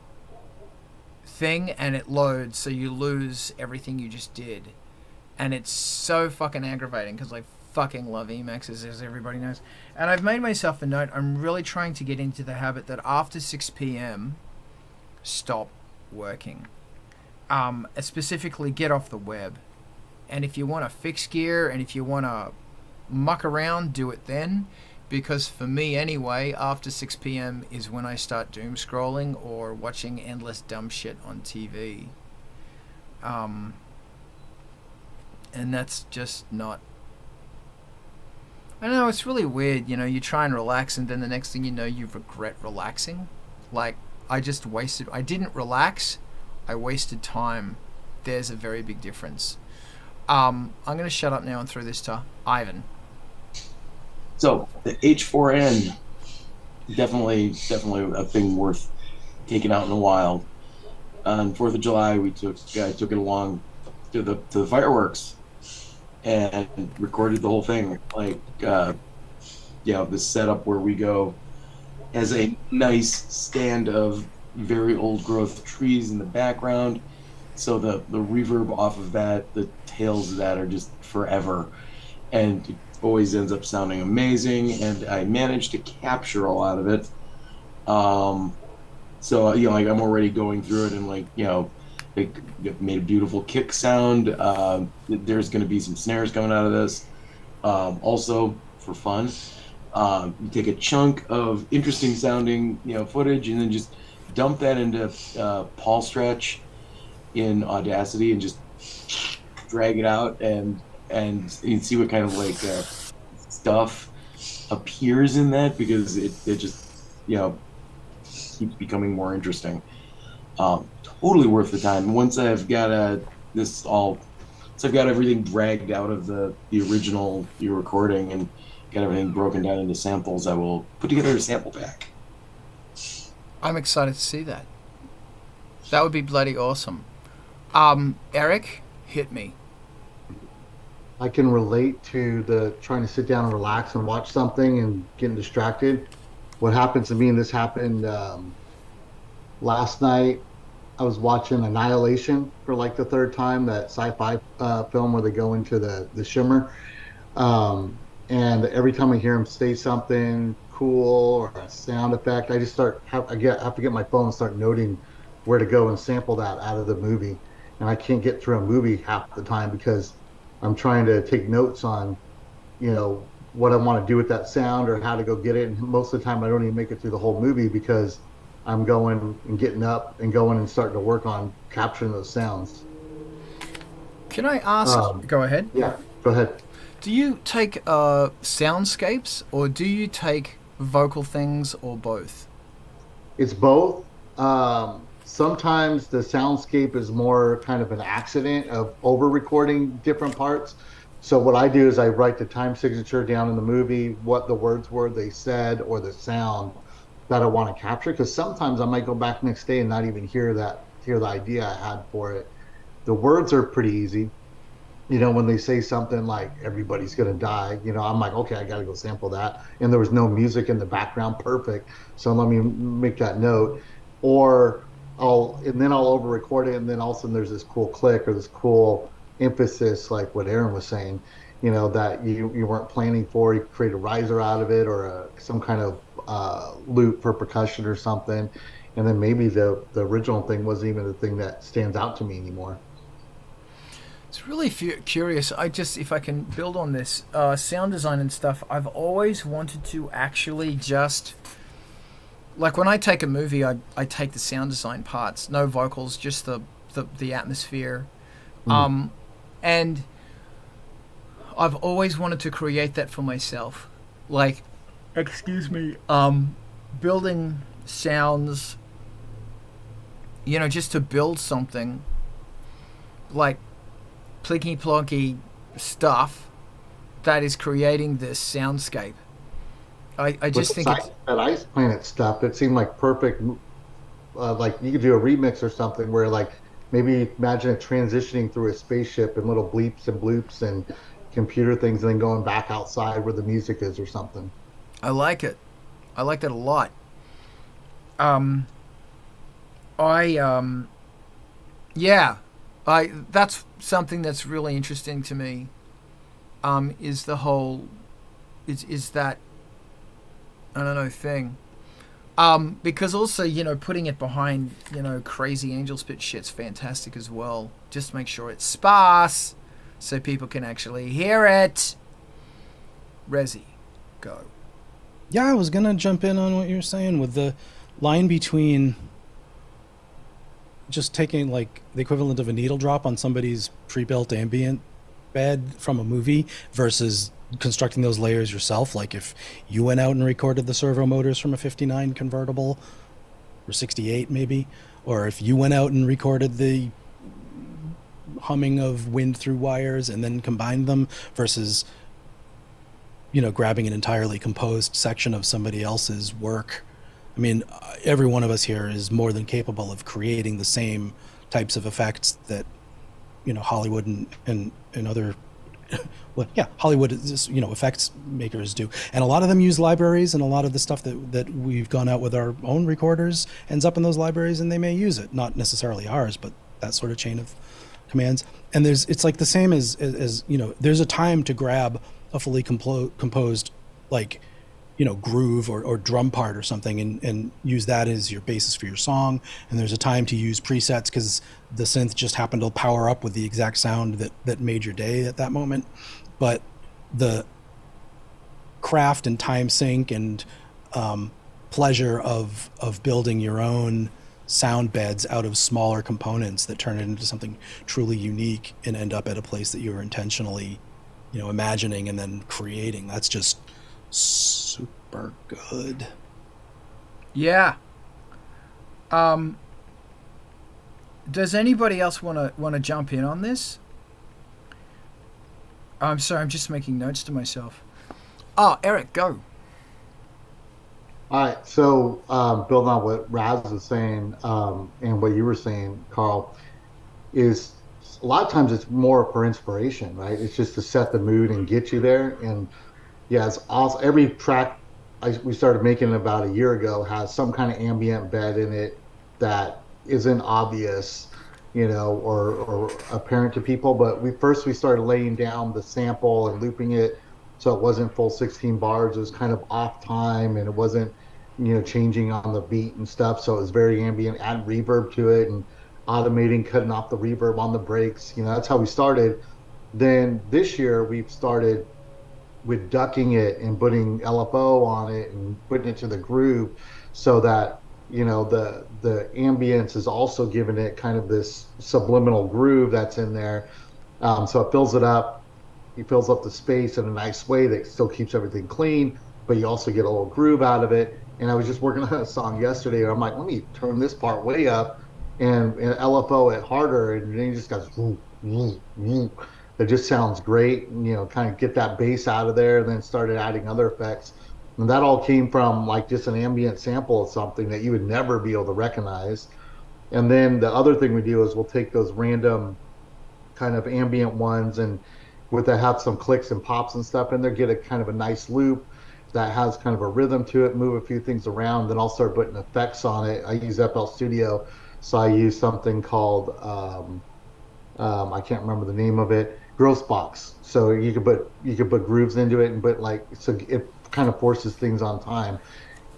thing and it loads, so you lose everything you just did. And it's so fucking aggravating because I fucking love Emacs, as everybody knows. And I've made myself a note. I'm really trying to get into the habit that after 6 p.m, stop working. Specifically, get off the web. And if you want to fix gear and if you want to muck around, do it then. Because for me anyway, after 6 p.m. is when I start doom scrolling or watching endless dumb shit on TV. And that's just not... I don't know, it's really weird. You know, you try and relax and then the next thing you know, you regret relaxing. Like, I didn't relax, I wasted time. There's a very big difference. I'm going to shut up now and throw this to Ivan. So the H4n, definitely a thing worth taking out in the wild. On 4th of July, I took it along to the fireworks and recorded the whole thing. Like, this setup where we go has a nice stand of very old growth trees in the background. So the reverb off of that, the tails of that are just forever. And it always ends up sounding amazing. And I managed to capture a lot of it. So, like I'm already going through it and it made a beautiful kick sound. There's going to be some snares coming out of this. Also, for fun, you take a chunk of interesting sounding, footage and then just dump that into Paul Stretch in Audacity and just drag it out and you see what kind of stuff appears in that, because it just keeps becoming more interesting. Totally worth the time. Once I've got I've got everything dragged out of the original recording and got everything broken down into samples, I will put together a sample pack. I'm excited to see that. That would be bloody awesome. Eric, hit me. I can relate to the trying to sit down and relax and watch something and getting distracted. What happens to me, and this happened last night, I was watching Annihilation for like the third time, that sci-fi film where they go into the shimmer. And every time I hear him say something cool or a sound effect, I just have to get my phone and start noting where to go and sample that out of the movie. And I can't get through a movie half the time because I'm trying to take notes on, what I want to do with that sound or how to go get it. And most of the time I don't even make it through the whole movie because I'm going and getting up and going and starting to work on capturing those sounds. Can I ask? Go ahead. Yeah, go ahead. Do you take soundscapes or do you take vocal things or both? It's both. Sometimes the soundscape is more kind of an accident of over-recording different parts. So what I do is I write the time signature down in the movie, what the words were they said or the sound that I want to capture. Because sometimes I might go back next day and not even hear the idea I had for it. The words are pretty easy. When they say something like everybody's going to die, I'm like, okay, I got to go sample that. And there was no music in the background. Perfect. So let me make that note. Or I'll over record it. And then all of a sudden there's this cool click or this cool emphasis, like what Aaron was saying, that you weren't planning for. You create a riser out of it or some kind of loop for percussion or something. And then maybe the original thing wasn't even the thing that stands out to me anymore. It's really curious. If I can build on this, sound design and stuff, I've always wanted to actually just... Like when I take a movie, I take the sound design parts, no vocals, just the atmosphere. And I've always wanted to create that for myself. Like, building sounds, just to build something like plinky plonky stuff that is creating this soundscape. I just think it's that Ice Planet stuff, it seemed like perfect. Like you could do a remix or something where like maybe imagine it transitioning through a spaceship and little bleeps and bloops and computer things, and then going back outside where the music is or something. I like it. I like that a lot. Yeah, that's something that's really interesting to me. Is the whole, is that, I don't know, thing. Because also, putting it behind, crazy ANGELSPIT'S shit's fantastic as well. Just make sure it's sparse so people can actually hear it. Resi, go. Yeah, I was gonna jump in on what you were saying with the line between just taking like the equivalent of a needle drop on somebody's pre-built ambient bed from a movie versus constructing those layers yourself. Like if you went out and recorded the servo motors from a 59 convertible or 68 maybe, or if you went out and recorded the humming of wind through wires and then combined them versus grabbing an entirely composed section of somebody else's work. I mean, every one of us here is more than capable of creating the same types of effects that Hollywood and other Hollywood is, effects makers do, and a lot of them use libraries, and a lot of the stuff that we've gone out with our own recorders ends up in those libraries, and they may use it, not necessarily ours, but that sort of chain of commands. And it's like the same as there's a time to grab a fully composed like groove or drum part or something and use that as your basis for your song, and there's a time to use presets because the synth just happened to power up with the exact sound that made your day at that moment. But the craft and time sync and pleasure of building your own sound beds out of smaller components that turn it into something truly unique and end up at a place that you were intentionally imagining and then creating, that's just super good. Yeah. Does anybody else want to jump in on this? I'm sorry, I'm just making notes to myself. Oh, Eric, go. All right, so building on what Raz was saying and what you were saying, Carl, is a lot of times it's more for inspiration, right? It's just to set the mood and get you there. And yeah, it's awesome. Every track we started making about a year ago has some kind of ambient bed in it that isn't obvious, or apparent to people. But we started laying down the sample and looping it so it wasn't full 16 bars. It was kind of off time and it wasn't, changing on the beat and stuff. So it was very ambient, add reverb to it and automating, cutting off the reverb on the breaks. That's how we started. Then this year we've started with ducking it and putting LFO on it and putting it to the groove so that the ambience is also giving it kind of this subliminal groove that's in there. So it fills it up. He fills up the space in a nice way that still keeps everything clean, but you also get a little groove out of it. And I was just working on a song yesterday and I'm like, let me turn this part way up and LFO it harder, and then he just goes it just sounds great, and, kind of get that bass out of there, and then started adding other effects. And that all came from like just an ambient sample of something that you would never be able to recognize. And then the other thing we do is we'll take those random kind of ambient ones and with that have some clicks and pops and stuff in there, get a kind of a nice loop that has kind of a rhythm to it, move a few things around, then I'll start putting effects on it. I use FL Studio, so I use something called I can't remember the name of it, Gross Box. So you could put grooves into it, and so it kind of forces things on time,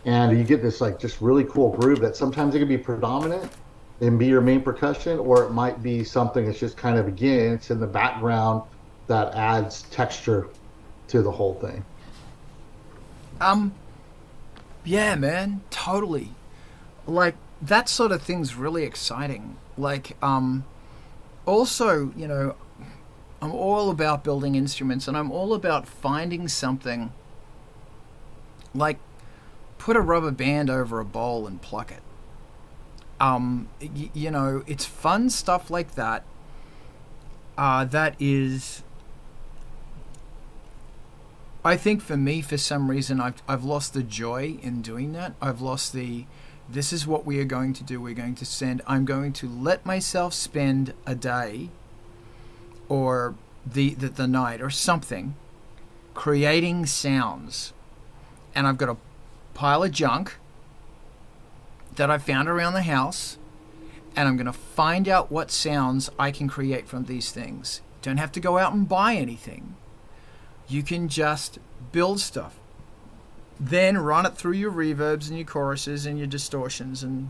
and you get this like just really cool groove that sometimes it can be predominant and be your main percussion, or it might be something that's just kind of, again, it's in the background that adds texture to the whole thing. Yeah, man, totally. Like that sort of thing's really exciting. Like, also, I'm all about building instruments, and I'm all about finding something like put a rubber band over a bowl and pluck it. It's fun stuff like that. That is I think for me, for some reason, I've lost the joy in doing that. I've lost the, this is what we are going to do. We're going to send, I'm going to let myself spend a day or the night or something creating sounds. And I've got a pile of junk that I found around the house, and I'm going to find out what sounds I can create from these things. Don't have to go out and buy anything. You can just build stuff. Then run it through your reverbs and your choruses and your distortions and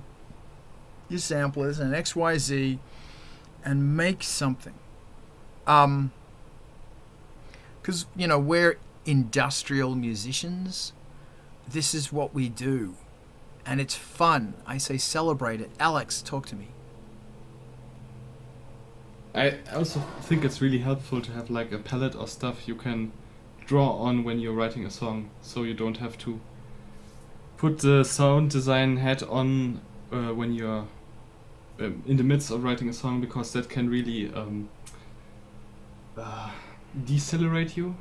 your samplers and XYZ and make something. Because, you know, we're industrial musicians. This is what we do. And it's fun. I say celebrate it. Alex, talk to me. I also think it's really helpful to have like a palette of stuff you can draw on when you're writing a song, so you don't have to put the sound design hat on when you're in the midst of writing a song, because that can really decelerate you.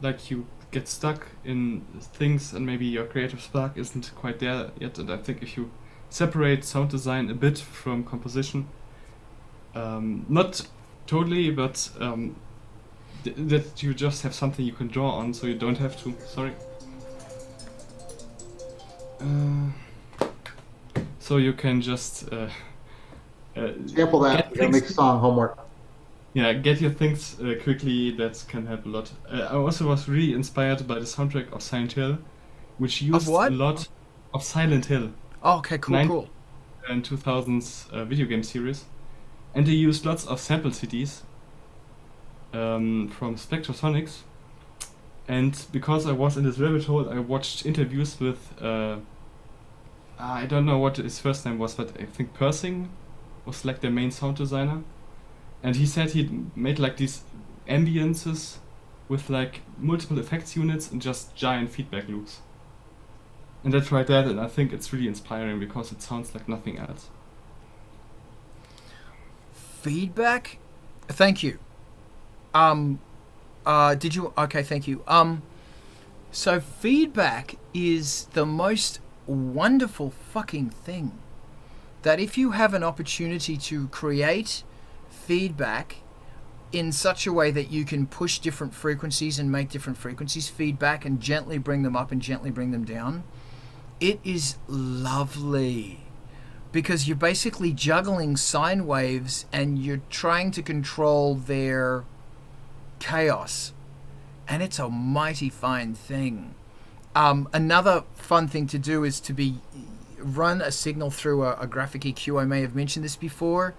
Like you get stuck in things and maybe your creative spark isn't quite there yet. And I think if you separate sound design a bit from composition, not totally, but that you just have something you can draw on, so you don't have to. Sorry. So you can just Sample that. That makes song homework. yeah, get your things quickly. That can help a lot. I also was really inspired by the soundtrack of Silent Hill, which used what? a lot of Silent Hill. Oh, okay, cool. And 2000s video game series, and they used lots of sample CDs from Spectrasonics. And because I was in this rabbit hole, I watched interviews with I don't know what his first name was, but I think Persing was like their main sound designer. And he said he'd made like these ambiences with like multiple effects units and just giant feedback loops. And I tried that, and I think it's really inspiring because it sounds like nothing else. Feedback? Thank you. Did you? Okay, thank you. So feedback is the most wonderful fucking thing. That if you have an opportunity to create feedback in such a way that you can push different frequencies and make different frequencies feedback and gently bring them up and gently bring them down, it is lovely. Because you're basically juggling sine waves and you're trying to control their chaos. And it's a mighty fine thing. Another fun thing to do is to run a signal through a graphic EQ. I may have mentioned this before,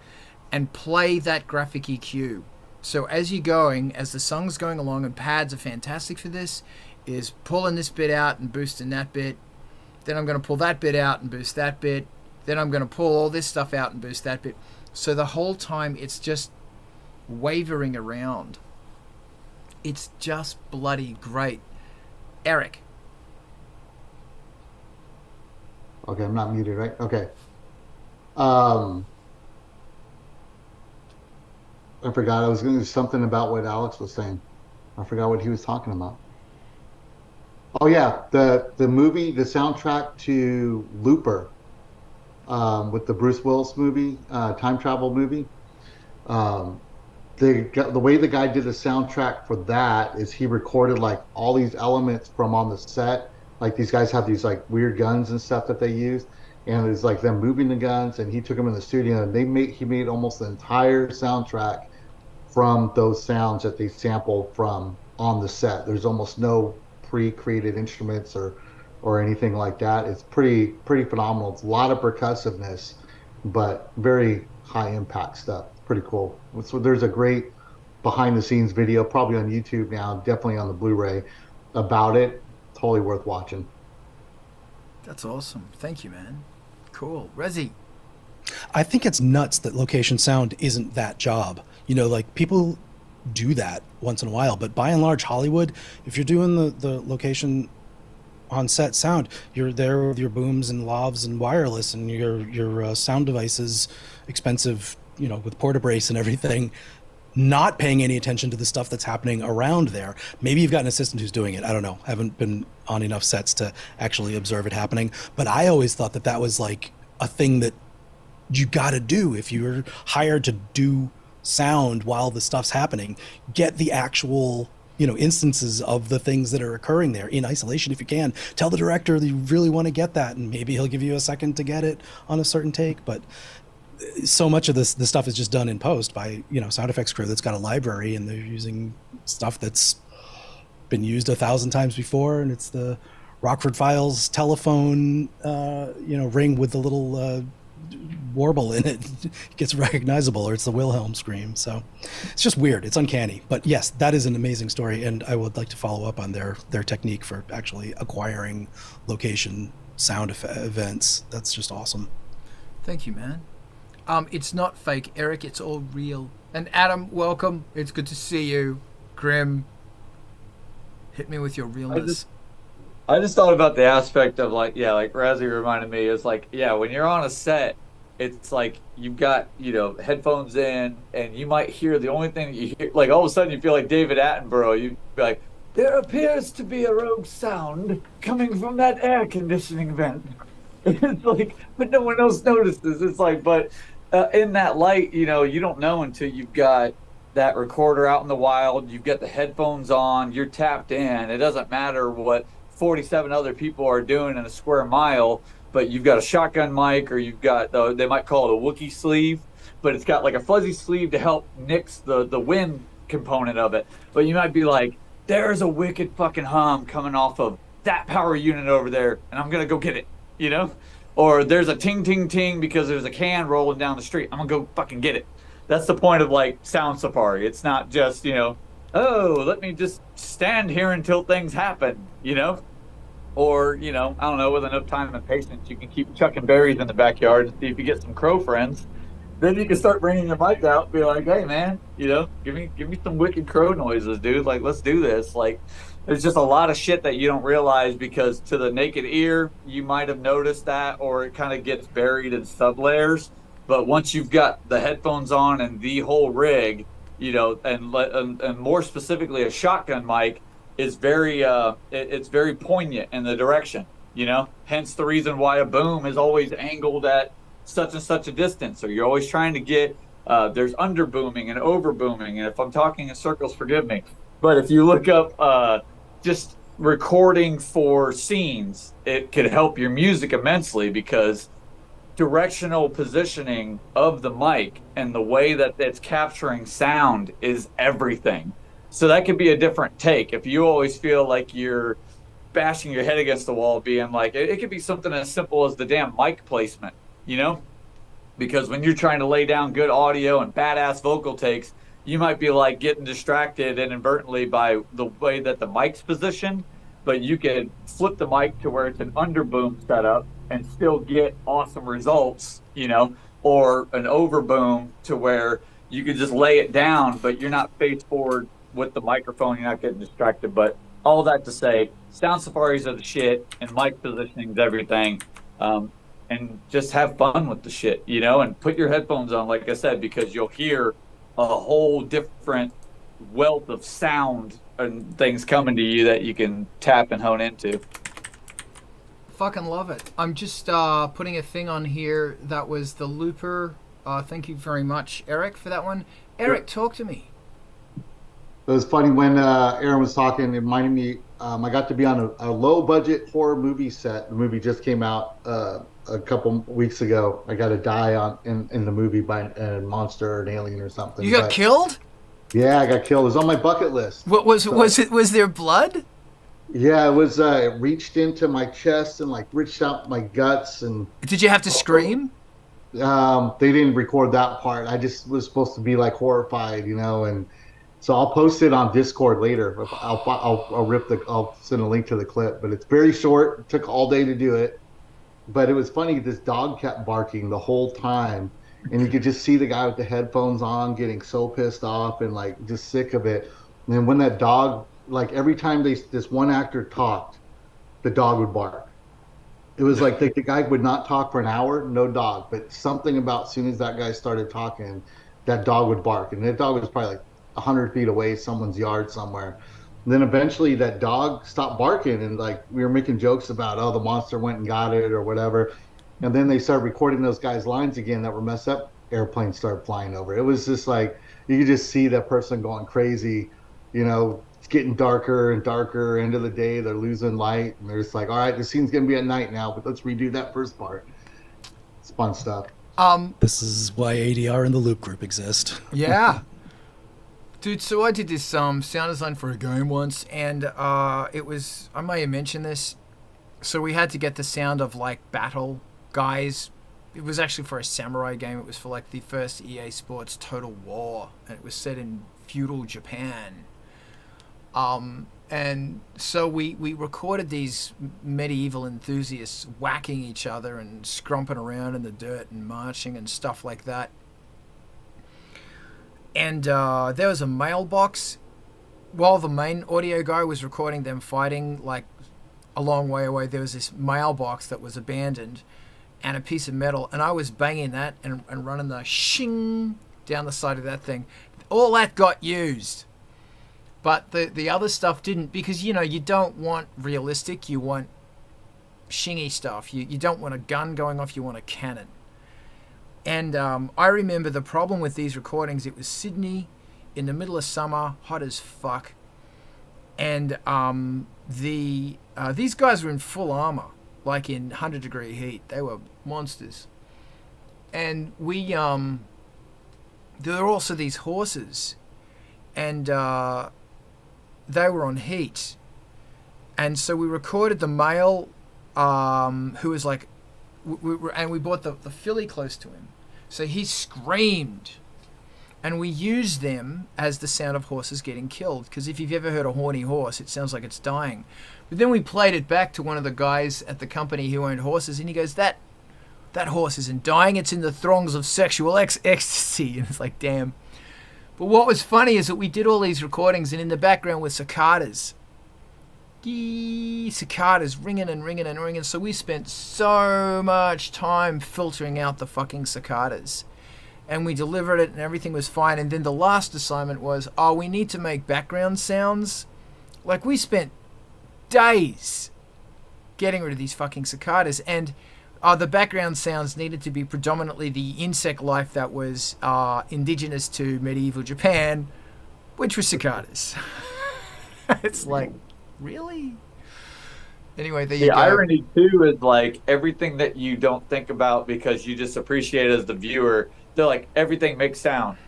and play that graphic EQ. So as you're going, as the song's going along, and pads are fantastic for this, is pulling this bit out and boosting that bit. Then I'm going to pull that bit out and boost that bit. Then I'm going to pull all this stuff out and boost that bit. So the whole time it's just wavering around. It's just bloody great. Eric. Okay, I'm not muted, right? Okay. I forgot. I was going to do something about what Alex was saying. I forgot what he was talking about. Oh yeah, the movie, the soundtrack to Looper, with the Bruce Willis movie, time travel movie. The way the guy did the soundtrack for that is he recorded like all these elements from on the set. Like these guys have these like weird guns and stuff that they use, and it's like them moving the guns, and he took them in the studio and he made almost the entire soundtrack from those sounds that they sampled from on the set. There's almost no pre-created instruments or anything like that. It's pretty phenomenal. It's a lot of percussiveness, but very high impact stuff. Pretty cool. So there's a great behind the scenes video, probably on YouTube now, definitely on the Blu-ray, about it. Totally worth watching. That's awesome. Thank you, man. Cool. Rezi. I think it's nuts that location sound isn't that job. You know, like people do that once in a while, but by and large, Hollywood, if you're doing the location on set sound, you're there with your booms and lavs and wireless and your sound devices, expensive, you know, with porta brace and everything. not paying any attention to the stuff that's happening around there. Maybe you've got an assistant who's doing it. I don't know. I haven't been on enough sets to actually observe it happening. But I always thought that was like a thing that you got to do if you're hired to do sound while the stuff's happening. Get the actual, instances of the things that are occurring there in isolation if you can. Tell the director that you really want to get that, and maybe he'll give you a second to get it on a certain take. But so much of the stuff is just done in post by sound effects crew that's got a library, and they're using stuff that's been used 1,000 times before, and it's the Rockford Files telephone ring with the little warble in it. It gets recognizable, or it's the Wilhelm scream. So it's just weird. It's uncanny. But yes, that is an amazing story, and I would like to follow up on their technique for actually acquiring location sound events. That's just awesome. Thank you, man. It's not fake, Eric. It's all real. And Adam, welcome. It's good to see you. Grim, hit me with your realness. I just thought about the aspect of like Razzie reminded me, is like, when you're on a set, it's like you've got, headphones in, and you might hear the only thing that you hear, like all of a sudden you feel like David Attenborough. You'd be like, there appears to be a rogue sound coming from that air conditioning vent. It's like, but no one else notices. It's like, but in that light, you don't know until you've got that recorder out in the wild, you've got the headphones on, you're tapped in. It doesn't matter what 47 other people are doing in a square mile, but you've got a shotgun mic, or you've got, they might call it a Wookiee sleeve, but it's got like a fuzzy sleeve to help nix the wind component of it. But you might be like, there's a wicked fucking hum coming off of that power unit over there, and I'm going to go get it, Or there's a ting, ting, ting because there's a can rolling down the street. I'm going to go fucking get it. That's the point of like Sound Safari. It's not just, let me just stand here until things happen, Or, I don't know, with enough time and patience, you can keep chucking berries in the backyard and see if you get some crow friends. Then you can start bringing your mic out and be like, hey, man, give me some wicked crow noises, dude. Like, let's do this. Like, there's just a lot of shit that you don't realize, because to the naked ear, you might have noticed that, or it kind of gets buried in sub-layers. But once you've got the headphones on and the whole rig, and more specifically a shotgun mic, is very it's very poignant in the direction, hence the reason why a boom is always angled at such and such a distance, or you're always trying to get there's under booming and over booming, and if I'm talking in circles, forgive me, but if you look up just recording for scenes, it could help your music immensely, because directional positioning of the mic and the way that it's capturing sound is everything. So that could be a different take. If you always feel like you're bashing your head against the wall, being like, it could be something as simple as the damn mic placement, Because when you're trying to lay down good audio and badass vocal takes, you might be like getting distracted inadvertently by the way that the mic's positioned, but you could flip the mic to where it's an underboom setup and still get awesome results, or an overboom to where you could just lay it down, but you're not face forward with the microphone, you're not getting distracted. But all that to say, Sound Safaris are the shit, and mic positioning is everything. And just have fun with the shit, and put your headphones on, like I said, because you'll hear a whole different wealth of sound and things coming to you that you can tap and hone into. Fucking love it. I'm just putting a thing on here that was the looper. Thank you very much, Eric, for that one. Eric, talk to me. It was funny when Aaron was talking. It reminded me, I got to be on a low-budget horror movie set. The movie just came out a couple weeks ago. I got to die in the movie by a monster or an alien or something. You got killed? Yeah, I got killed. It was on my bucket list. What was it? Was there blood? Yeah, it was. It reached into my chest and like reached out my guts. And did you have to scream? They didn't record that part. I just was supposed to be like horrified, and. So I'll post it on Discord later. I'll send a link to the clip, but it's very short. It took all day to do it, but it was funny. This dog kept barking the whole time, and you could just see the guy with the headphones on getting so pissed off and like just sick of it. And then when that dog, like every time this one actor talked, the dog would bark. It was like the guy would not talk for an hour, no dog, but something about as soon as that guy started talking, that dog would bark, and that dog was probably like 100 feet away, someone's yard somewhere. And then eventually that dog stopped barking, and like we were making jokes about, oh, the monster went and got it or whatever. And then they started recording those guys' lines again that were messed up. Airplanes started flying over. It was just like you could just see that person going crazy. It's getting darker and darker. End of the day, they're losing light, and they're just like, all right, the scene's gonna be at night now, but let's redo that first part. It's fun stuff. This is why ADR and the Loop Group exist. Yeah. Dude, so I did this sound design for a game once, and it was, I may have mentioned this, so we had to get the sound of like battle guys. It was actually for a samurai game. It was for like the first EA Sports Total War, and it was set in feudal Japan. And so we recorded these medieval enthusiasts whacking each other and scrumping around in the dirt and marching and stuff like that. And there was a mailbox while the main audio guy was recording them fighting like a long way away. There was this mailbox that was abandoned and a piece of metal, and I was banging that and running the shing down the side of that thing. All that got used, but the other stuff didn't, because you don't want realistic, you want shingy stuff. You don't want a gun going off, you want a cannon. And I remember the problem with these recordings, it was Sydney in the middle of summer, hot as fuck. And these guys were in full armor, like in 100-degree heat. They were monsters. And there were also these horses, and they were on heat. And so we recorded the male, who was like, and we brought the filly close to him. So he screamed, and we used them as the sound of horses getting killed, because if you've ever heard a horny horse, it sounds like it's dying. But then we played it back to one of the guys at the company who owned horses, and he goes, that horse isn't dying, it's in the throngs of sexual ecstasy. And it's like, damn. But what was funny is that we did all these recordings, and in the background were cicadas. Cicadas ringing and ringing and ringing. So we spent so much time filtering out the fucking cicadas, and we delivered it and everything was fine. And then the last assignment was, we need to make background sounds. Like, we spent days getting rid of these fucking cicadas, and the background sounds needed to be predominantly the insect life that was indigenous to medieval Japan, which was cicadas. It's like, really? Anyway, there you go. The irony too is like everything that you don't think about because you just appreciate it as the viewer. They're like, everything makes sound.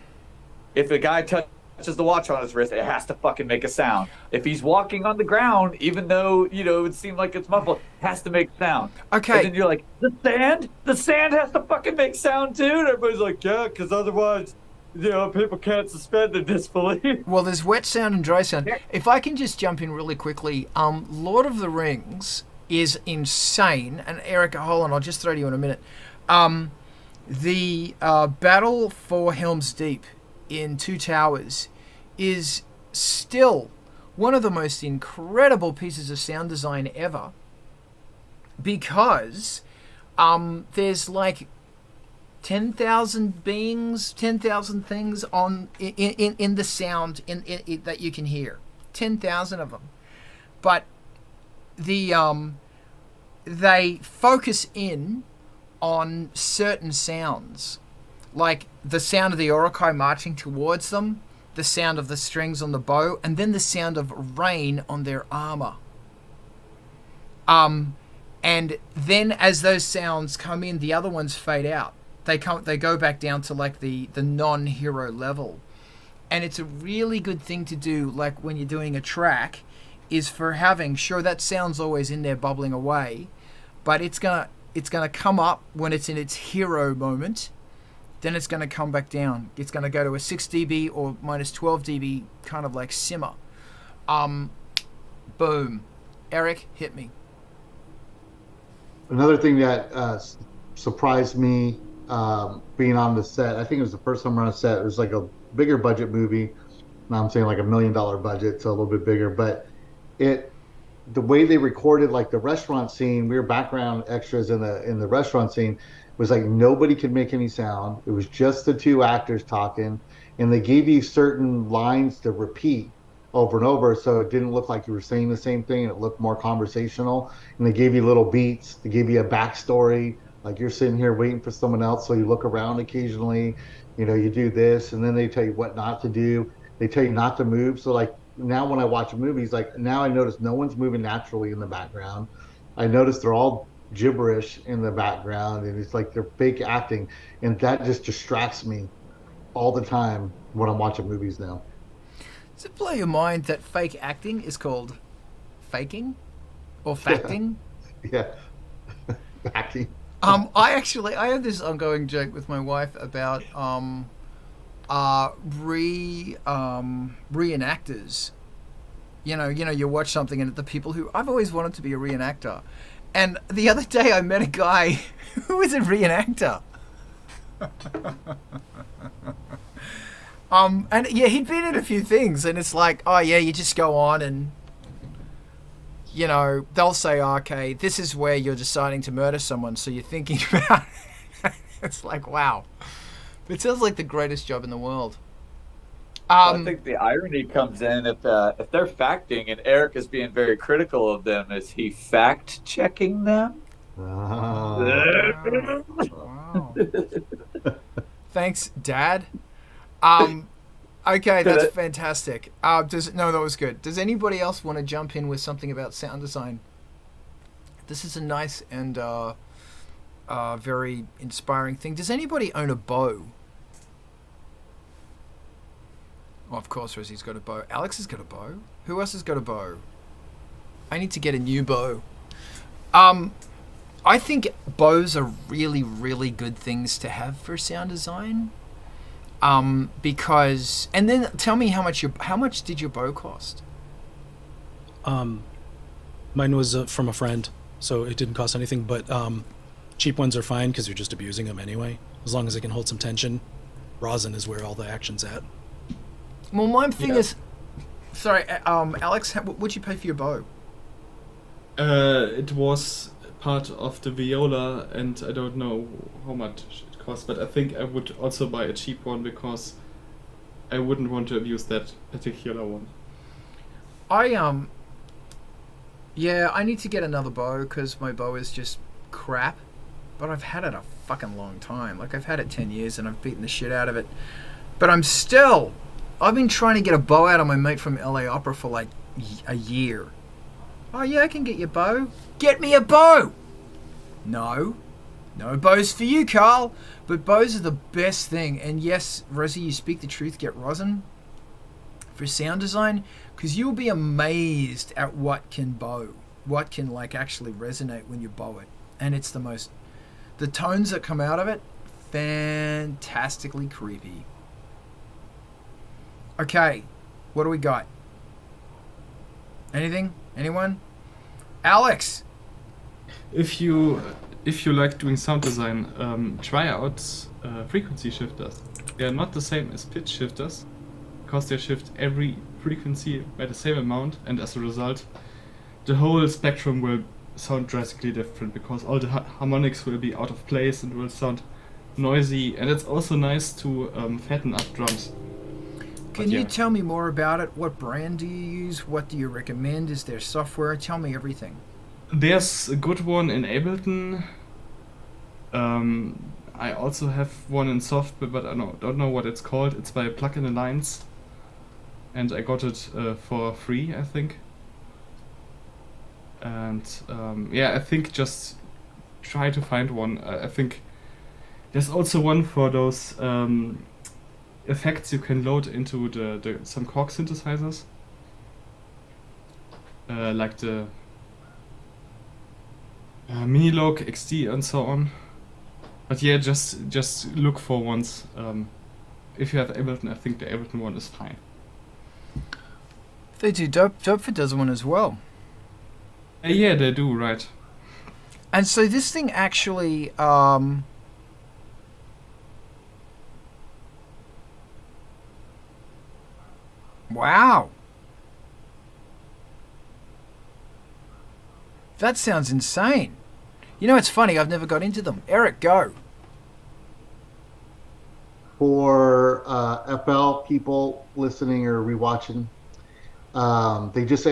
If a guy touches the watch on his wrist, it has to fucking make a sound. If he's walking on the ground, even though it would seem like it's muffled, it has to make sound. Okay. And then you're like, the sand has to fucking make sound too. And everybody's like, yeah, because otherwise, people can't suspend their disbelief. Well, there's wet sound and dry sound. If I can just jump in really quickly, Lord of the Rings is insane. And Erica, hold on, I'll just throw to you in a minute. The battle for Helm's Deep in Two Towers is still one of the most incredible pieces of sound design ever, because there's like 10,000 beings, 10,000 things in the sound that you can hear. 10,000 of them. But they focus in on certain sounds, like the sound of the Orokai marching towards them, the sound of the strings on the bow, and then the sound of rain on their armor. And then as those sounds come in, the other ones fade out. They go back down to like the non-hero level. And it's a really good thing to do, like when you're doing a track, is for having, sure, that sound's always in there bubbling away, but it's gonna come up when it's in its hero moment, then it's gonna come back down. It's gonna go to a 6 dB or minus 12 dB kind of like simmer. Boom. Eric, hit me. Another thing that surprised me being on the set, I think it was the first time we're on a set, it was like a bigger budget movie. Now I'm saying like $1 million budget, so a little bit bigger, but the way they recorded like the restaurant scene, we were background extras in the restaurant scene, was like nobody could make any sound. It was just the two actors talking, and they gave you certain lines to repeat over and over, so it didn't look like you were saying the same thing. It looked more conversational, and they gave you little beats. They gave you a backstory, like you're sitting here waiting for someone else, so you look around occasionally. You do this, and then they tell you what not to do. They tell you not to move. So like now when I watch movies, like now I notice no one's moving naturally in the background. I notice they're all gibberish in the background, and it's like they're fake acting, and that just distracts me all the time when I'm watching movies now. Does it blow your mind that fake acting is called faking or facting? Yeah. Acting. I have this ongoing joke with my wife about reenactors. You watch something and the people who I've always wanted to be a reenactor. And the other day I met a guy who was a reenactor. And yeah, he'd been in a few things, and it's like, oh yeah, you just go on and, they'll say, oh, okay, this is where you're deciding to murder someone, so you're thinking about it. It's like, wow. It sounds like the greatest job in the world. I think the irony comes in if they're facting and Eric is being very critical of them, is he fact checking them? Oh. Wow. Thanks, Dad. Okay, that's fantastic. That was good. Does anybody else want to jump in with something about sound design? This is a nice and very inspiring thing. Does anybody own a bow? Oh, of course, Rosie's got a bow. Alex has got a bow. Who else has got a bow? I need to get a new bow. I think bows are really, really good things to have for sound design. Because, and then tell me how much did your bow cost? Mine was from a friend, so it didn't cost anything. But cheap ones are fine because you're just abusing them anyway. As long as it can hold some tension. Rosin is where all the action's at. Well, my thing is, sorry, Alex, what'd you pay for your bow? It was part of the viola, and I don't know how much it cost, but I think I would also buy a cheap one because I wouldn't want to abuse that particular one. I need to get another bow because my bow is just crap, but I've had it a fucking long time. Like, I've had it 10 years and I've beaten the shit out of it, but I've been trying to get a bow out of my mate from LA Opera for like a year. Oh yeah, I can get your bow. Get me a bow! No bows for you, Carl. But bows are the best thing. And yes, Rosie, you speak the truth. Get rosin for sound design, because you'll be amazed at what can like actually resonate when you bow it. And it's the tones that come out of it, fantastically creepy. Okay, what do we got? Anything? Anyone? Alex! If you like doing sound design, try out frequency shifters. They are not the same as pitch shifters, because they shift every frequency by the same amount, and as a result, the whole spectrum will sound drastically different, because all the harmonics will be out of place and will sound noisy, and it's also nice to fatten up drums. Can you tell me more about it? What brand do you use? What do you recommend? Is there software? Tell me everything. There's a good one in Ableton. I also have one in software, but I don't know what it's called. It's by Plugin Alliance, and I got it for free, I think. And I think just try to find one. I think there's also one for those effects you can load into some Korg synthesizers, like the Minilogue XD and so on. But yeah, just look for ones. If you have Ableton, I think the Ableton one is fine. They do. Dopefit does one as well. Yeah, they do, right. And so this thing actually wow. That sounds insane. You know, it's funny. I've never got into them. Eric, go. For FL people listening or rewatching, they just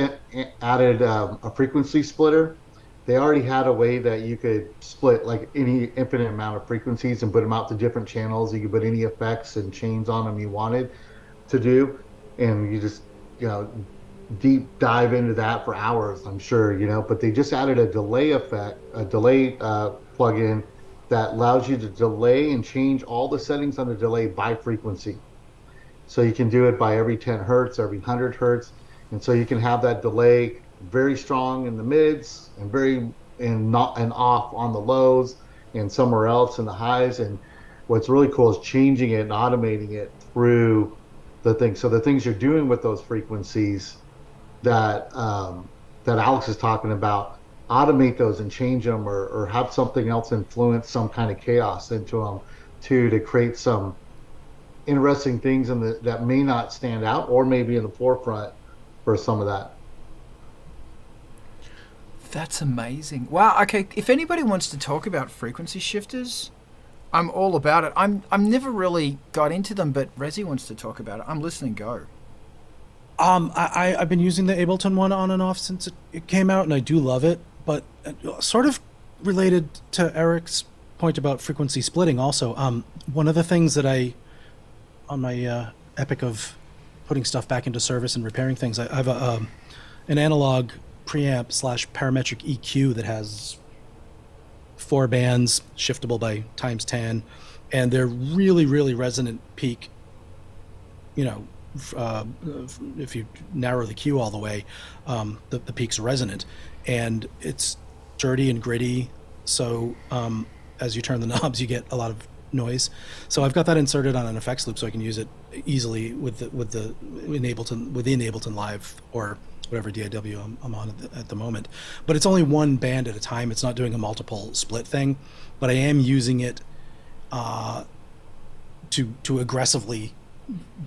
added a frequency splitter. They already had a way that you could split like any infinite amount of frequencies and put them out to different channels. You could put any effects and chains on them you wanted to do, and you just, deep dive into that for hours, I'm sure, but they just added a delay effect, a delay plugin that allows you to delay and change all the settings on the delay by frequency. So you can do it by every 10 hertz, every 100 hertz. And so you can have that delay very strong in the mids and not and off on the lows and somewhere else in the highs. And what's really cool is changing it and automating it through the thing. So the things you're doing with those frequencies that that Alex is talking about, automate those and change them, or have something else influence some kind of chaos into them to create some interesting things that may not stand out or maybe in the forefront for some of that. That's amazing. Wow. Okay. If anybody wants to talk about frequency shifters, I'm all about it. I'm never really got into them, but Rezi wants to talk about it. I'm listening. Go. I've been using the Ableton one on and off since it came out, and I do love it. But sort of related to Eric's point about frequency splitting, also, one of the things that on my epic of putting stuff back into service and repairing things, I have an analog preamp / parametric EQ that has 4 bands, shiftable by ×10, and they're really, really resonant peak. If you narrow the Q all the way, the peak's resonant, and it's dirty and gritty. So as you turn the knobs, you get a lot of noise. So I've got that inserted on an effects loop, so I can use it easily within Ableton Live or whatever DAW I'm on at the moment. But it's only one band at a time. It's not doing a multiple split thing, but I am using it to aggressively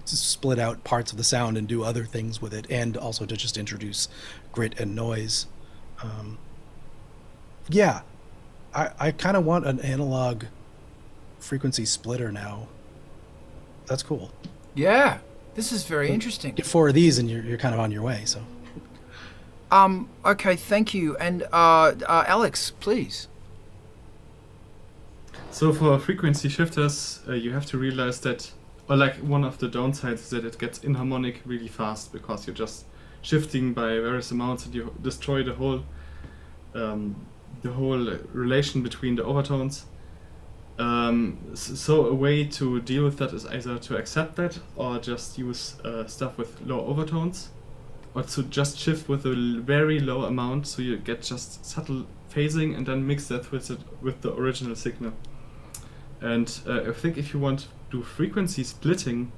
split out parts of the sound and do other things with it, and also to just introduce grit and noise. I kind of want an analog frequency splitter now. That's cool. Yeah, this is very interesting. Get 4 of these and you're kind of on your way. So okay, thank you. And Alex, please. So for frequency shifters, you have to realize that, or like one of the downsides is that it gets inharmonic really fast because you're just shifting by various amounts and you destroy the whole relation between the overtones. So a way to deal with that is either to accept that or just use stuff with low overtones, or to just shift with a very low amount so you get just subtle phasing and then mix that with the original signal. And I think if you want to do frequency splitting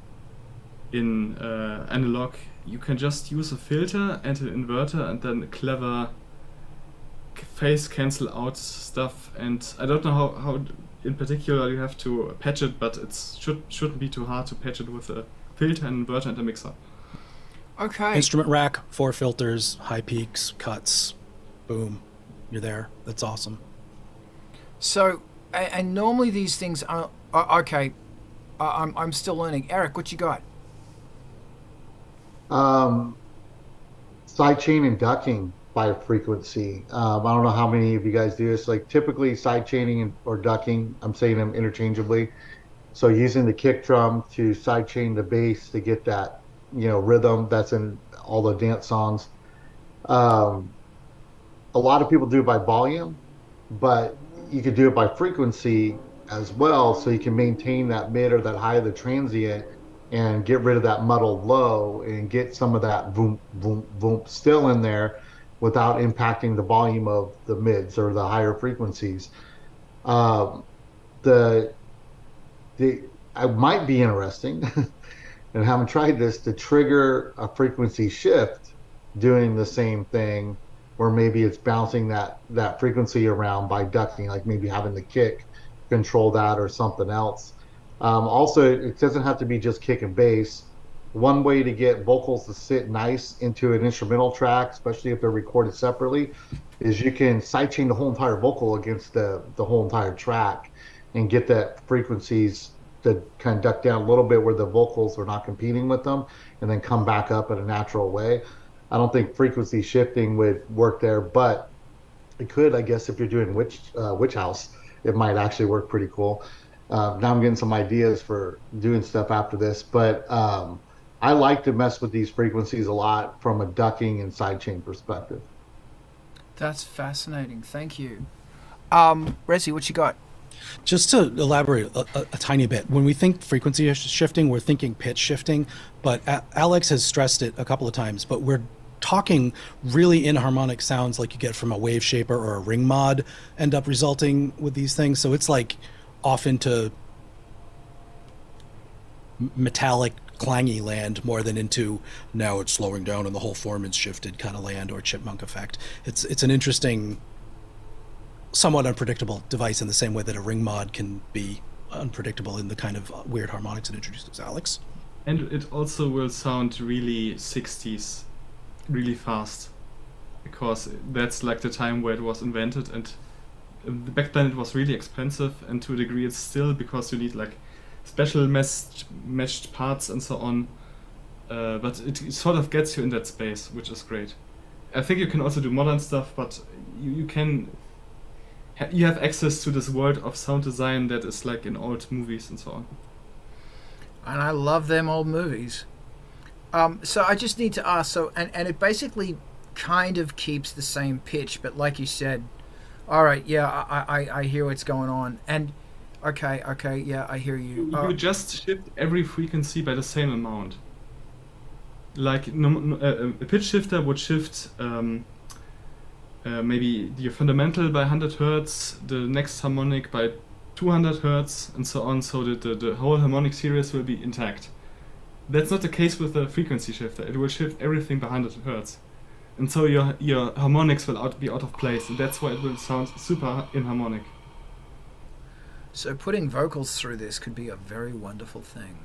in analog, you can just use a filter and an inverter and then clever phase cancel out stuff. And I don't know how in particular you have to patch it, but it shouldn't be too hard to patch it with a filter, an inverter, and a mixer. Okay. Instrument rack, 4 filters, high peaks, cuts, boom, you're there. That's awesome. So, and normally these things are okay. I'm still learning. Eric, what you got? Sidechain and ducking by frequency. I don't know how many of you guys do this. Like typically sidechaining or ducking, I'm saying them interchangeably. So using the kick drum to sidechain the bass to get that, rhythm that's in all the dance songs. A lot of people do it by volume, but you could do it by frequency as well, so you can maintain that mid or that high of the transient and get rid of that muddled low and get some of that boom, boom, boom still in there without impacting the volume of the mids or the higher frequencies. I might be interesting, and haven't tried this, to trigger a frequency shift doing the same thing, where maybe it's bouncing that frequency around by ducking, like maybe having the kick control that or something else. Also, it doesn't have to be just kick and bass. one way to get vocals to sit nice into an instrumental track, especially if they're recorded separately, is you can sidechain the whole entire vocal against the whole entire track and get that frequencies to kind of duck down a little bit where the vocals are not competing with them, and then come back up in a natural way. I don't think frequency shifting would work there, but it could, I guess, if you're doing witch house, it might actually work pretty cool. Now I'm getting some ideas for doing stuff after this, but I like to mess with these frequencies a lot from a ducking and sidechain perspective. That's fascinating. Thank you. Resi, what you got? Just to elaborate a tiny bit, when we think frequency shifting, we're thinking pitch shifting, but Alex has stressed it a couple of times, but we're talking really inharmonic sounds like you get from a wave shaper or a ring mod end up resulting with these things. So it's like off into metallic clangy land more than into now it's slowing down and the whole form is shifted kind of land, or chipmunk effect. It's an interesting, somewhat unpredictable device in the same way that a ring mod can be unpredictable in the kind of weird harmonics it introduces. Alex? And it also will sound really 60s, really fast, because that's like the time where it was invented, and back then it was really expensive, and to a degree it's still, because you need like special meshed parts and so on, but it sort of gets you in that space, which is great. I think you can also do modern stuff, but you have access to this world of sound design that is like in old movies and so on. And I love them old movies. So I just need to ask, and it basically kind of keeps the same pitch, but like you said, all right, yeah, I hear what's going on. And okay, yeah, I hear you. You just shift every frequency by the same amount. Like a pitch shifter would shift maybe your fundamental by 100 hertz, the next harmonic by 200 hertz, and so on, so that the whole harmonic series will be intact. That's not the case with the frequency shifter. It will shift everything by 100 hertz. And so your harmonics will be out of place, and that's why it will sound super inharmonic. So putting vocals through this could be a very wonderful thing.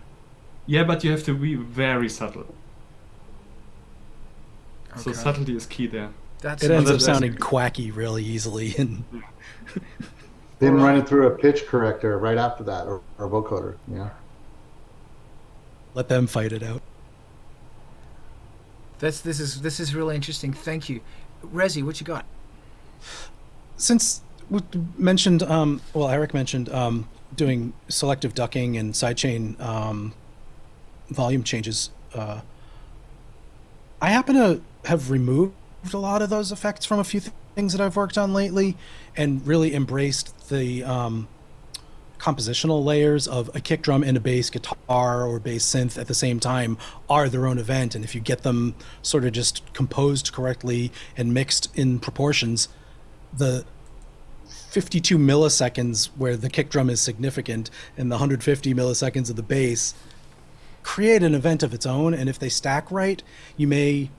Yeah, but you have to be very subtle. Okay. So subtlety is key there. It ends up sounding quacky really easily. And then run it through a pitch corrector right after that, or vocoder. Yeah. Let them fight it out. This is really interesting. Thank you, Resi. What you got? Since we mentioned, Eric mentioned doing selective ducking and sidechain volume changes. I happen to have removed a lot of those effects from a few things that I've worked on lately, and really embraced the compositional layers of a kick drum and a bass guitar or bass synth at the same time are their own event. And if you get them sort of just composed correctly and mixed in proportions, the 52 milliseconds where the kick drum is significant and the 150 milliseconds of the bass create an event of its own. And if they stack right, you may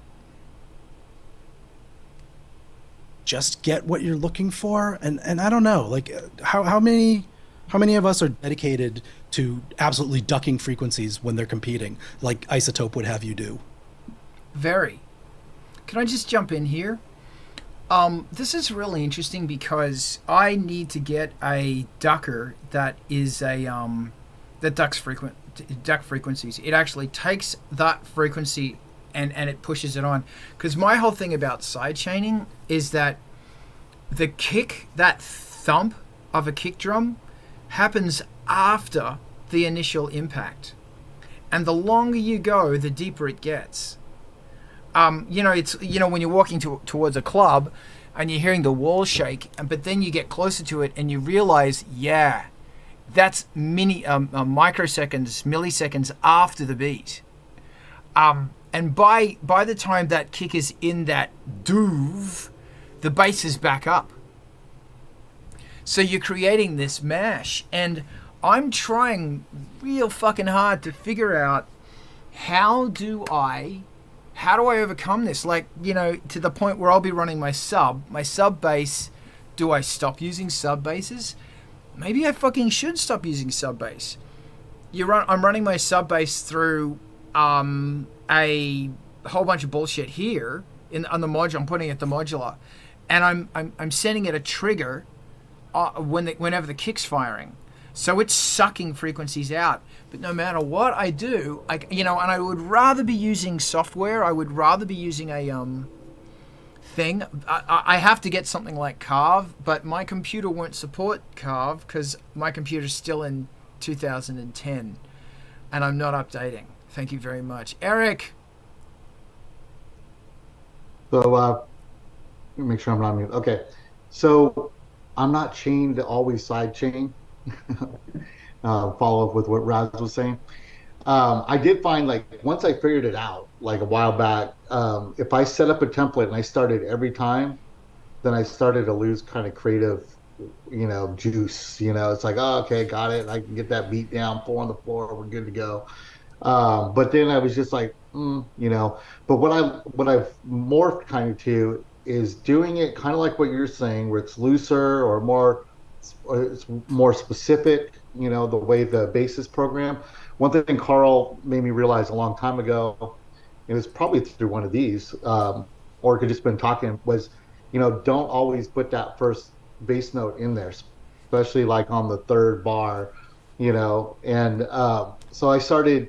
just get what you're looking for. And I don't know, like how many of us are dedicated to absolutely ducking frequencies when they're competing, like Isotope would have you do? Very. Can I just jump in here? This is really interesting because I need to get a ducker that is a that duck frequencies. It actually takes that frequency and it pushes it on. Because my whole thing about sidechaining is that the kick, that thump of a kick drum, happens after the initial impact, and the longer you go, the deeper it gets. When you're walking towards a club and you're hearing the walls shake, but then you get closer to it and you realize, yeah, that's microseconds, milliseconds after the beat. And by the time that kick is in that doove, the bass is back up. So you're creating this mash, and I'm trying real fucking hard to figure out how do I overcome this? Like, to the point where I'll be running my sub bass. Do I stop using sub basses? Maybe I fucking should stop using sub bass. I'm running my sub bass through a whole bunch of bullshit here on the module. I'm putting it the modular, and I'm sending it a trigger whenever the kick's firing. So it's sucking frequencies out. But no matter what I do, and I would rather be using software. I would rather be using a thing. I have to get something like Carve, but my computer won't support Carve because my computer's still in 2010, and I'm not updating. Thank you very much, Eric. So, let me make sure I'm not mute. Okay, so I'm not chained to always sidechain. Follow up with what Raz was saying. I did find, like, once I figured it out, like a while back, if I set up a template and I started every time, then I started to lose kind of creative, juice. It's like, oh, okay, got it. I can get that beat down, 4 on the floor, we're good to go. But then I was just like, But what I've morphed kind of to is doing it kind of like what you're saying, where it's looser or it's more specific. The way the bass is programmed. One thing Carl made me realize a long time ago, it was probably through one of these, or it could just been talking, was, don't always put that first bass note in there, especially like on the third bar, and so I started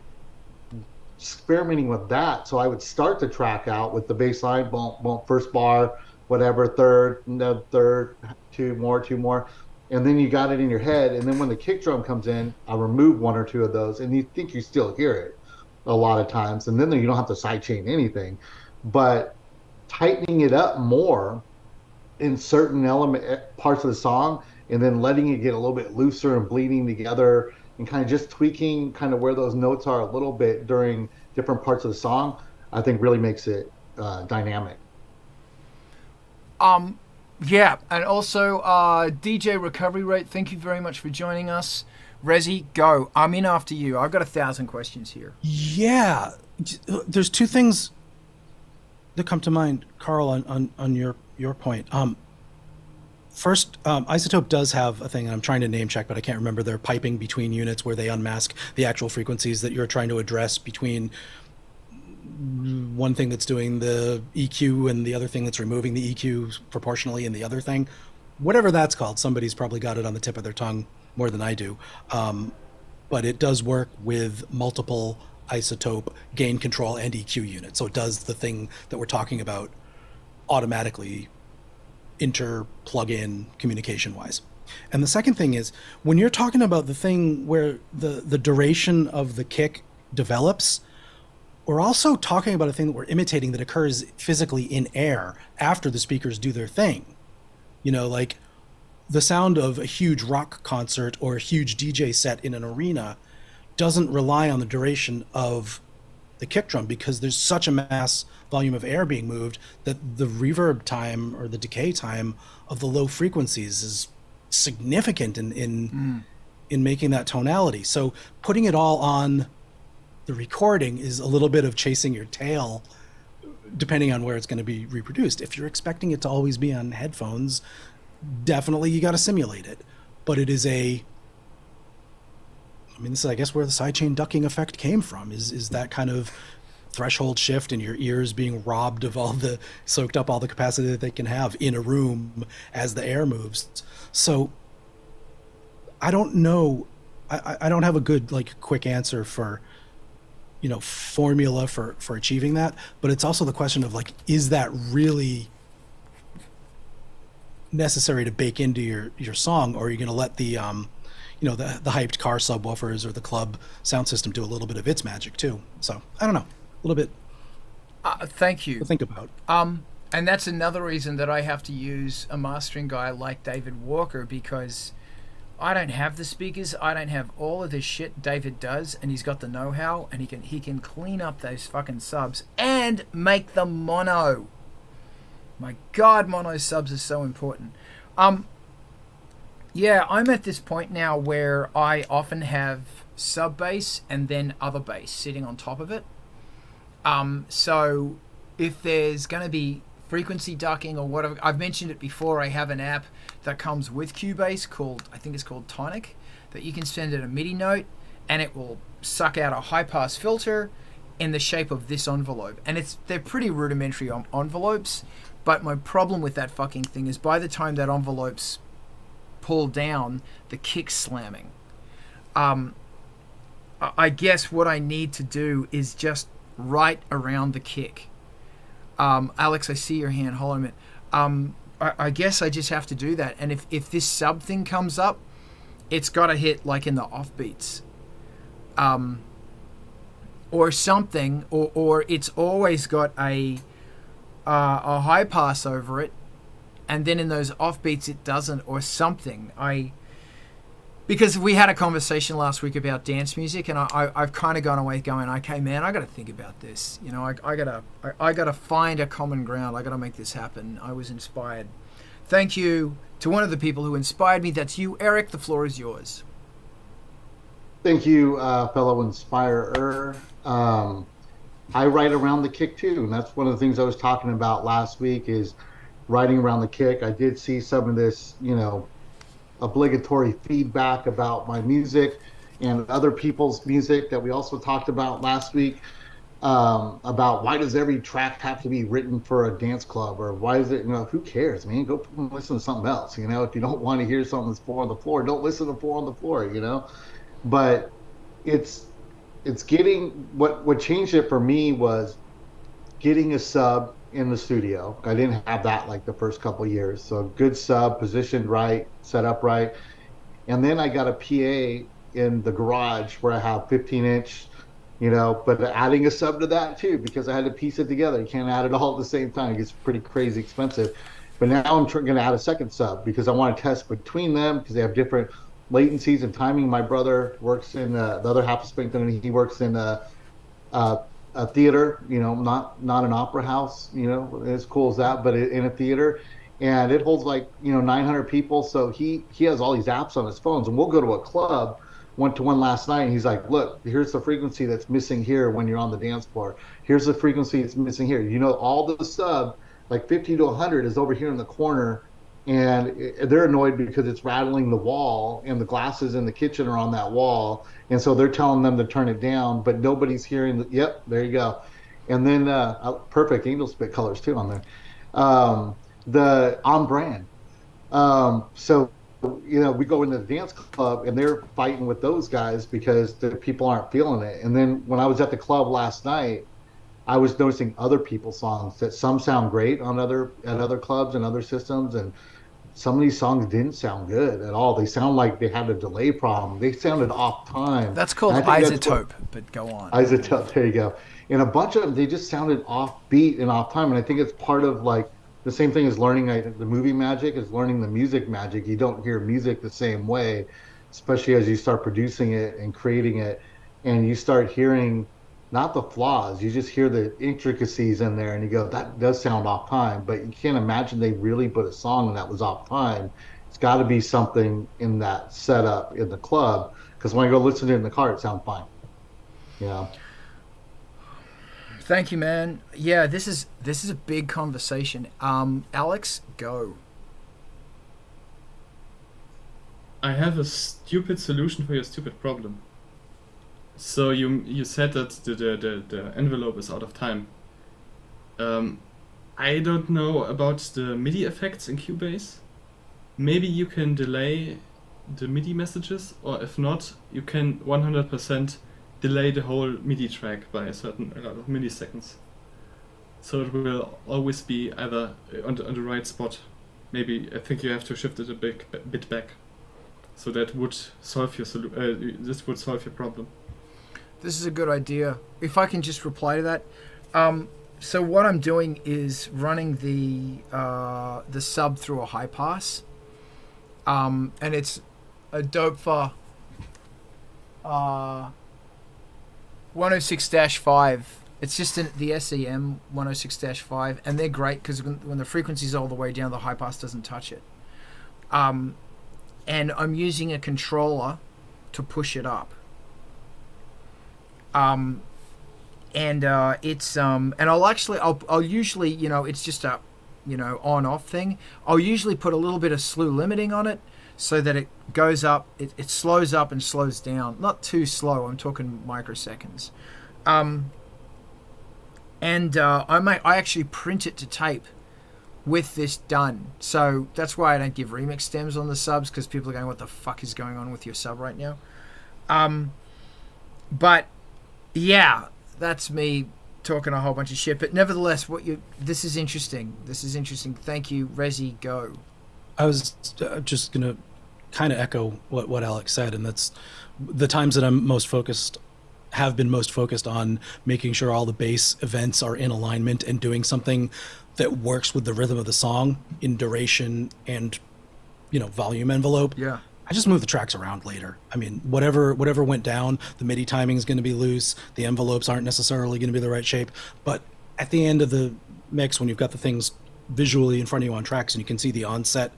experimenting with that. So I would start the track out with the bass line, boom, first bar, whatever, third, no, third, two more. And then you got it in your head, and then when the kick drum comes in, I remove 1 or 2 of those, and you think you still hear it a lot of times, and then you don't have to sidechain anything. But tightening it up more in certain parts of the song, and then letting it get a little bit looser and bleeding together, and kind of just tweaking kind of where those notes are a little bit during different parts of the song, I think really makes it dynamic. Yeah, and also DJ Recovery Rate, thank you very much for joining us. Rezi, go. I'm in after you. I've got 1,000 questions here. Yeah, there's 2 things that come to mind, Carl, on your point. First, Isotope does have a thing, and I'm trying to name check, but I can't remember their piping between units where they unmask the actual frequencies that you're trying to address between one thing that's doing the EQ and the other thing that's removing the EQ proportionally in the other thing. Whatever that's called, somebody's probably got it on the tip of their tongue more than I do. But it does work with multiple Isotope gain control and EQ units. So it does the thing that we're talking about automatically, plug-in communication-wise. And the second thing is, when you're talking about the thing where the duration of the kick develops, we're also talking about a thing that we're imitating that occurs physically in air after the speakers do their thing. Like the sound of a huge rock concert or a huge DJ set in an arena doesn't rely on the duration of the kick drum, because there's such a mass volume of air being moved that the reverb time or the decay time of the low frequencies is significant in making that tonality. So putting it all on the recording is a little bit of chasing your tail, depending on where it's going to be reproduced. If you're expecting it to always be on headphones, definitely you got to simulate it. But it is this is, I guess, where the sidechain ducking effect came from, is that kind of threshold shift and your ears being robbed of soaked up all the capacity that they can have in a room as the air moves. So I don't know. I don't have a good, quick answer for, formula for achieving that. But it's also the question of, is that really necessary to bake into your song, or are you going to let the the hyped car subwoofers or the club sound system do a little bit of its magic too? So I don't know, a little bit. Thank you. To think about. And that's another reason that I have to use a mastering guy like David Walker, because I don't have the speakers. I don't have all of this shit David does, and he's got the know-how, and he can clean up those fucking subs and make them mono. My God, mono subs are so important. Yeah, I'm at this point now where I often have sub bass and then other bass sitting on top of it. So if there's going to be frequency ducking or whatever, I've mentioned it before, I have an app that comes with Cubase I think it's called Tonic, that you can send it a MIDI note and it will suck out a high pass filter in the shape of this envelope, and they're pretty rudimentary envelopes. But my problem with that fucking thing is by the time that envelope's pulled down, the kick's slamming. I guess what I need to do is just right around the kick. Alex, I see your hand. Hold on a minute. I guess I just have to do that. And if this sub thing comes up, it's got to hit like in the offbeats. Or something, or it's always got a high pass over it, and then in those offbeats it doesn't, or something. Because we had a conversation last week about dance music, and I've kind of gone away going, okay, man, I got to think about this. You know, I gotta find a common ground. I gotta make this happen. I was inspired. Thank you to one of the people who inspired me. That's you, Eric. The floor is yours. Thank you, fellow inspirer. I write around the kick too, and that's one of the things I was talking about last week is writing around the kick. I did see some of this, obligatory feedback about my music and other people's music that we also talked about last week, about why does every track have to be written for a dance club, or why is it, who cares, man? Go listen to something else. If you don't want to hear something that's 4 on the floor, don't listen to 4 on the floor, But it's getting what changed it for me was getting a sub in the studio. I didn't have that like the first couple of years. So good sub, positioned right, set up right. And then I got a PA in the garage where I have 15-inch, but adding a sub to that too, because I had to piece it together. You can't add it all at the same time. It gets pretty crazy expensive. But now I'm going to add a second sub because I want to test between them because they have different latencies and timing. My brother works in the other half of Springfield, and he works in a theater, not an opera house, as cool as that, but in a theater, and it holds like 900 people. So he has all these apps on his phones, and we'll go to a club. Went to one last night, and he's like, look, here's the frequency that's missing here when you're on the dance floor. Here's the frequency that's missing here. All the sub, like 50 to 100 is over here in the corner. And they're annoyed because it's rattling the wall, and the glasses in the kitchen are on that wall. And so they're telling them to turn it down, but nobody's hearing. Yep, there you go. And then perfect angel spit colors too on there. The on brand. So, we go into the dance club, and they're fighting with those guys because the people aren't feeling it. And then when I was at the club last night, I was noticing other people's songs that some sound great at other clubs and other systems, and some of these songs didn't sound good at all. They sound like they had a delay problem. They sounded off time. That's called isotope, but go on. Isotope, there you go. And a bunch of them, they just sounded off beat and off time. And I think it's part of like the same thing as learning the movie magic is learning the music magic. You don't hear music the same way, especially as you start producing it and creating it, and you start hearing not the flaws, you just hear the intricacies in there, and you go, that does sound off time, but you can't imagine they really put a song that was off time. It's got to be something in that setup in the club, because when I go listen to it in the car, it sounds fine. Thank you, man. Yeah, this is a big conversation. Alex, go. I have a stupid solution for your stupid problem. So you said that the envelope is out of time. I don't know about the MIDI effects in Cubase. Maybe you can delay the MIDI messages, or if not, you can 100% delay the whole MIDI track by a certain amount of milliseconds. So it will always be either on the right spot. Maybe I think you have to shift it a bit back. So that would solve your this would solve your problem. This is a good idea. If I can just reply to that. So what I'm doing is running the sub through a high pass. And it's a dope for 106-5. It's just the SEM 106-5, and they're great because when the frequency's all the way down, the high pass doesn't touch it. And I'm using a controller to push it up. And I'll usually, it's just a, on-off thing. I'll usually put a little bit of slew limiting on it so that it goes up, it slows up and slows down. Not too slow, I'm talking microseconds. And I actually print it to tape with this done. So that's why I don't give remix stems on the subs, because people are going, what the fuck is going on with your sub right now? But yeah, that's me talking a whole bunch of shit. But nevertheless, this is interesting. Thank you, Resi. Go. I was just gonna kind of echo what Alex said, and that's the times that I'm most focused, have been most focused on making sure all the bass events are in alignment and doing something that works with the rhythm of the song in duration and, you know, volume envelope. Yeah. I just move the tracks around later. I mean, whatever went down, the MIDI timing is going to be loose. The envelopes aren't necessarily going to be the right shape. But at the end of the mix, when you've got the things visually in front of you on tracks and you can see the onset,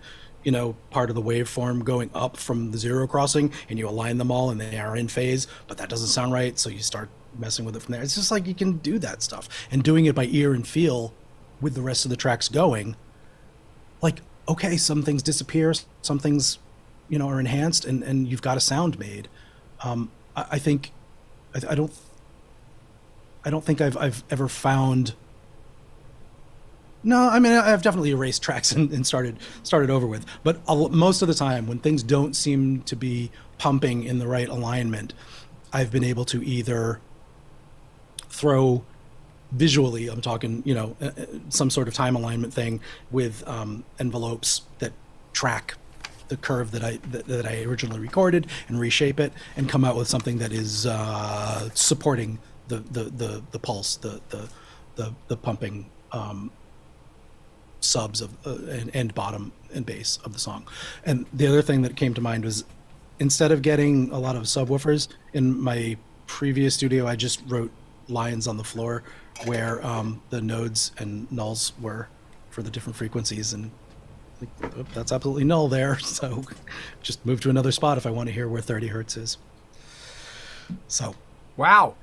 you know, part of the waveform going up from the zero crossing, and you align them all and they are in phase, but that doesn't sound right, so you start messing with it from there. It's just like you can do that stuff. And doing it by ear and feel with the rest of the tracks going, like, okay, some things disappear, some things, you know, are enhanced, and you've got a sound made. I think I don't think I've ever found. No, I mean, I've definitely erased tracks and started over with. But most of the time, when things don't seem to be pumping in the right alignment, I've been able to either throw visually, I'm talking, you know, some sort of time alignment thing with envelopes that track the curve that I originally recorded and reshape it and come out with something that is supporting the pulse, the pumping subs of and bottom and bass of the song. And the other thing that came to mind was, instead of getting a lot of subwoofers in my previous studio, I just wrote lines on the floor where the nodes and nulls were for the different frequencies, and like, oh, that's absolutely null there, so just move to another spot if I want to hear where 30 hertz is. So wow,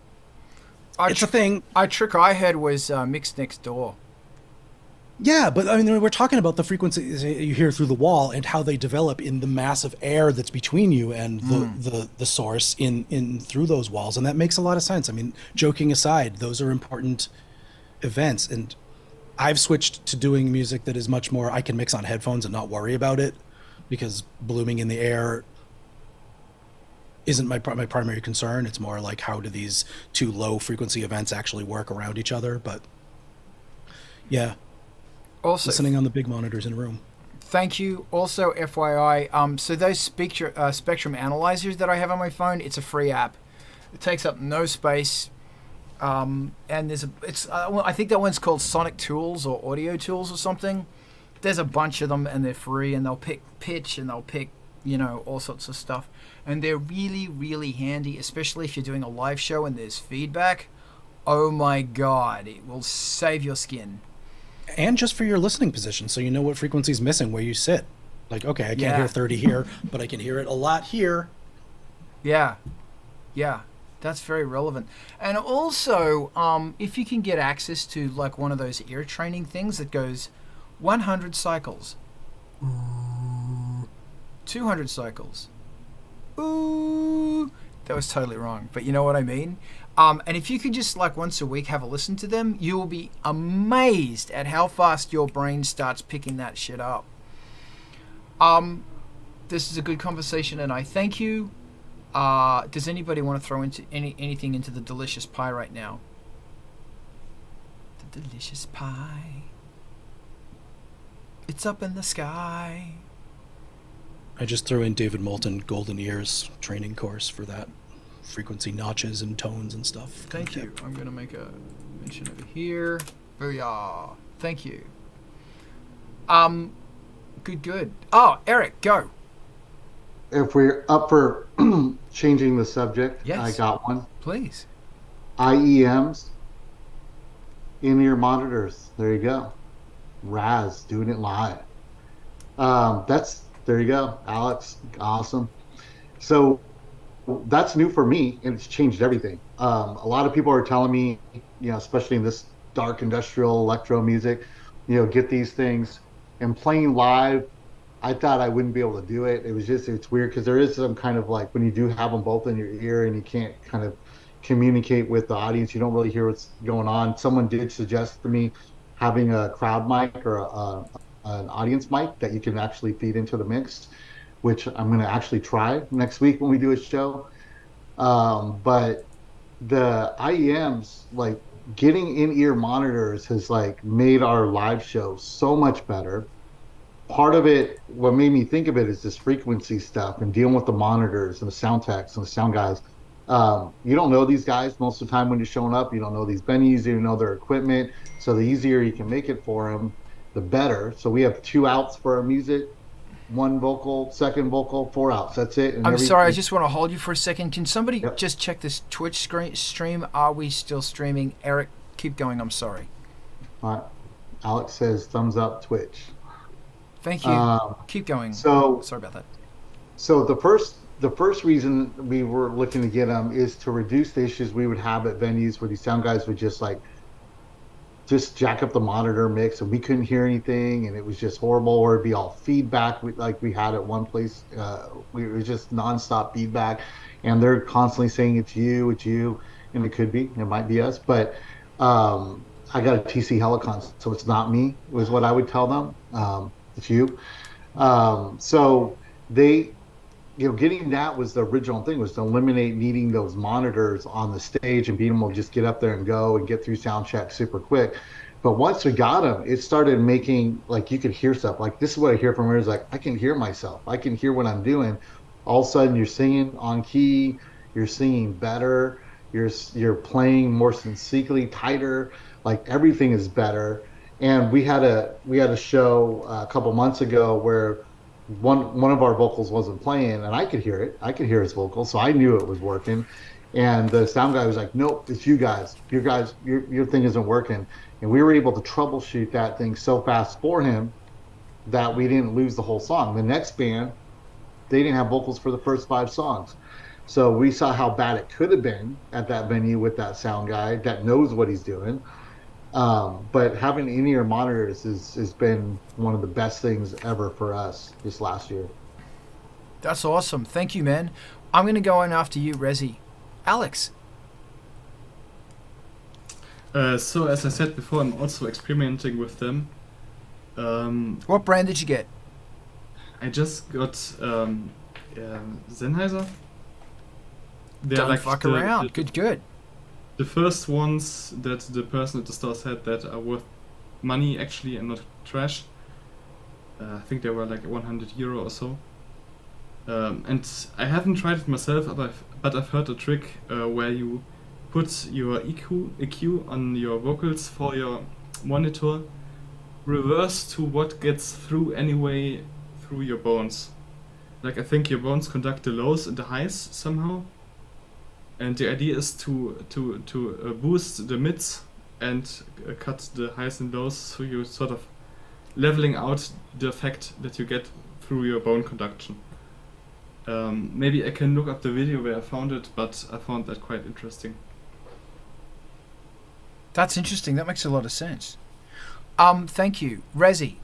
it's a thing. A trick I had was mix next door. Yeah, but I mean, we're talking about the frequencies you hear through the wall and how they develop in the mass of air that's between you and the source in through those walls, and that makes a lot of sense. I mean, joking aside, those are important events, and I've switched to doing music that is much more, I can mix on headphones and not worry about it, because blooming in the air isn't my primary concern. It's more like, how do these two low frequency events actually work around each other? But yeah. Also, listening on the big monitors in a room. Thank you. Also, FYI, so those spectrum analyzers that I have on my phone, it's a free app. It takes up no space, and I think that one's called Sonic Tools or Audio Tools or something. There's a bunch of them, and they're free, and they'll pick pitch, and they'll pick, you know, all sorts of stuff, and they're really, really handy, especially if you're doing a live show and there's feedback. Oh my God, it will save your skin. And just for your listening position, so you know what frequency is missing where you sit. Like, okay, I can't hear 30 here, but I can hear it a lot here. Yeah, that's very relevant. And also, if you can get access to like one of those ear training things that goes 100 cycles, 200 cycles, ooh, that was totally wrong, but you know what I mean? And if you could just like once a week have a listen to them, you will be amazed at how fast your brain starts picking that shit up. This is a good conversation, and I thank you. Does anybody want to throw into anything into the delicious pie right now? The delicious pie. It's up in the sky. I just threw in David Moulton Golden Ears training course for that. Frequency notches and tones and stuff. Thank you. I'm going to make a mention over here. Booyah. Thank you. Good. Oh, Eric, go. If we're up for changing the subject, yes, I got one. Please. IEMs, in-ear monitors. There you go. Raz doing it live. There you go, Alex. Awesome. So that's new for me, and it's changed everything. A lot of people are telling me, you know, especially in this dark industrial electro music, you know, get these things. And playing live, I thought I wouldn't be able to do it. It's weird because there is some kind of like when you do have them both in your ear and you can't communicate with the audience. You don't really hear what's going on. Someone did suggest to me having a crowd mic or an audience mic that you can actually feed into the mix, which I'm going to actually try next week when we do a show. But the IEMs, like getting in-ear monitors has like made our live show so much better. Part of it, what made me think of it, is this frequency stuff and dealing with the monitors and the sound techs and the sound guys. You don't know these guys most of the time when you're showing up. You don't know these venues, you don't know their equipment. So the easier you can make it for them, the better. So we have 2 outs for our music, 1 vocal, 2nd vocal, 4 outs. That's it. And I'm sorry, I just want to hold you for a second. Can somebody Yep. just check this Twitch stream? Are we still streaming? Eric, keep going. I'm sorry. Alex says thumbs up Twitch. Thank you. Keep going. So Sorry about that. So the first reason we were looking to get them is to reduce the issues we would have at venues where these sound guys would just jack up the monitor mix and we couldn't hear anything and it was just horrible, or it'd be all feedback like we had at one place. It was just nonstop feedback, and they're constantly saying it's you, and it might be us, but I got a TC Helicon, so it's not me, was what I would tell them. It's you. So they, getting that was the original thing, was to eliminate needing those monitors on the stage and being able to just get up there and go and get through sound check super quick. But once we got them, it started making, like, you could hear stuff. Like, this is what I hear from her, is like, I can hear myself. I can hear what I'm doing. All of a sudden, you're singing on key. You're singing better. You're playing more sincerely, tighter. Like, everything is better. And we had a show a couple months ago where one of our vocals wasn't playing, and I could hear it. I could hear his vocals, so I knew it was working. And the sound guy was like, "Nope, it's you guys. Your thing isn't working." And we were able to troubleshoot that thing so fast for him that we didn't lose the whole song. The next band, they didn't have vocals for the first 5 songs. So we saw how bad it could have been at that venue with that sound guy that knows what he's doing. But having in-ear monitors has been one of the best things ever for us this last year. That's awesome. Thank you, man. I'm going to go in after you, Rezi. Alex. So as I said before, I'm also experimenting with them. What brand did you get? I just got Sennheiser. They're Don't fuck around. Good. The first ones that the person at the store said that are worth money actually and not trash. I think they were like €100 or so. And I haven't tried it myself, but I've heard a trick where you put your EQ on your vocals for your monitor, reverse to what gets through anyway through your bones. Like, I think your bones conduct the lows and the highs somehow. And the idea is to boost the mids and cut the highs and lows, so you're sort of leveling out the effect that you get through your bone conduction. Maybe I can look up the video where I found it, but I found that quite interesting. That's interesting. That makes a lot of sense. Thank you. Rezi.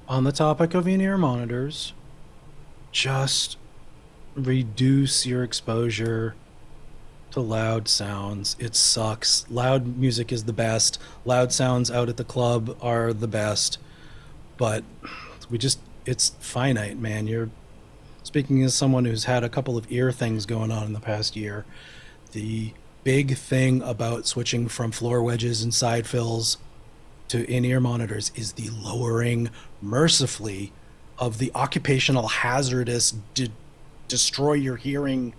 On the topic of in-ear monitors, just reduce your exposure to loud sounds. It sucks. Loud music is the best. Loud sounds out at the club are the best. But it's finite, man. You're speaking as someone who's had a couple of ear things going on in the past year. The big thing about switching from floor wedges and side fills to in-ear monitors is the lowering, mercifully, of the occupational hazardous destroy your hearing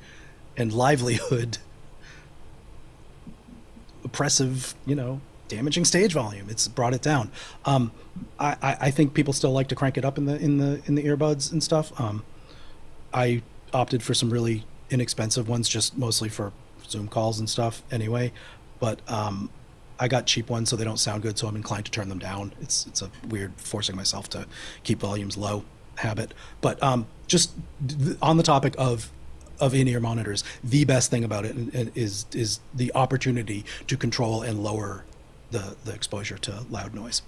and livelihood oppressive, damaging stage volume. It's brought it down. I think people still like to crank it up in the earbuds and stuff. I opted for some really inexpensive ones, just mostly for Zoom calls and stuff anyway, but I got cheap ones so they don't sound good, so I'm inclined to turn them down. It's a weird forcing myself to keep volumes low habit. But just on the topic of in-ear monitors, the best thing about it is the opportunity to control and lower the exposure to loud noise.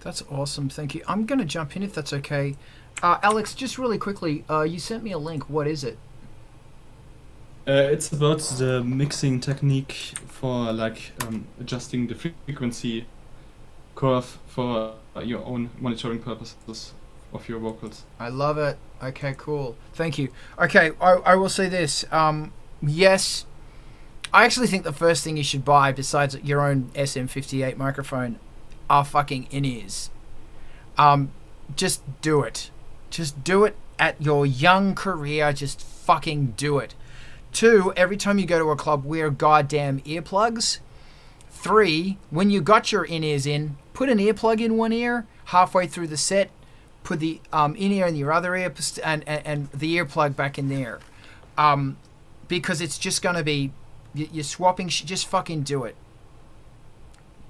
That's awesome. Thank you. I'm going to jump in if that's okay. Alex, just really quickly, you sent me a link. What is it? It's about the mixing technique for like adjusting the frequency curve for your own monitoring purposes of your vocals. I love it. Okay, cool. Thank you. Okay, I will say this. Yes, I actually think the first thing you should buy, besides your own SM58 microphone, are fucking in-ears. Just do it. Just do it at your young career. Just fucking do it. 2, every time you go to a club, wear goddamn earplugs. 3, when you got your in-ears in, put an earplug in one ear. Halfway through the set, put the in-ear in your other ear and the earplug back in there. Because it's just going to be, you're swapping, just fucking do it.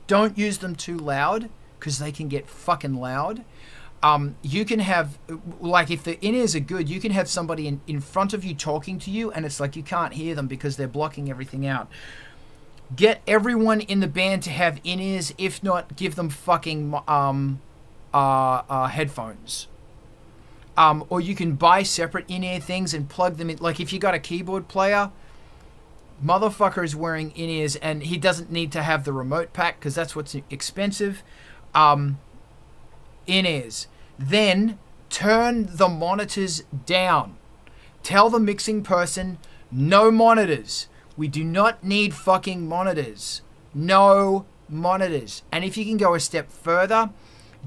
Don't use them too loud, because they can get fucking loud. You can have, like, if the in-ears are good, you can have somebody in front of you talking to you, and it's like you can't hear them because they're blocking everything out. Get everyone in the band to have in-ears. If not, give them fucking headphones. Or you can buy separate in-ear things and plug them in. Like, if you got a keyboard player, motherfucker is wearing in-ears, and he doesn't need to have the remote pack because that's what's expensive. In-ears. Then turn the monitors down. Tell the mixing person, no monitors. We do not need fucking monitors. No monitors. And if you can go a step further,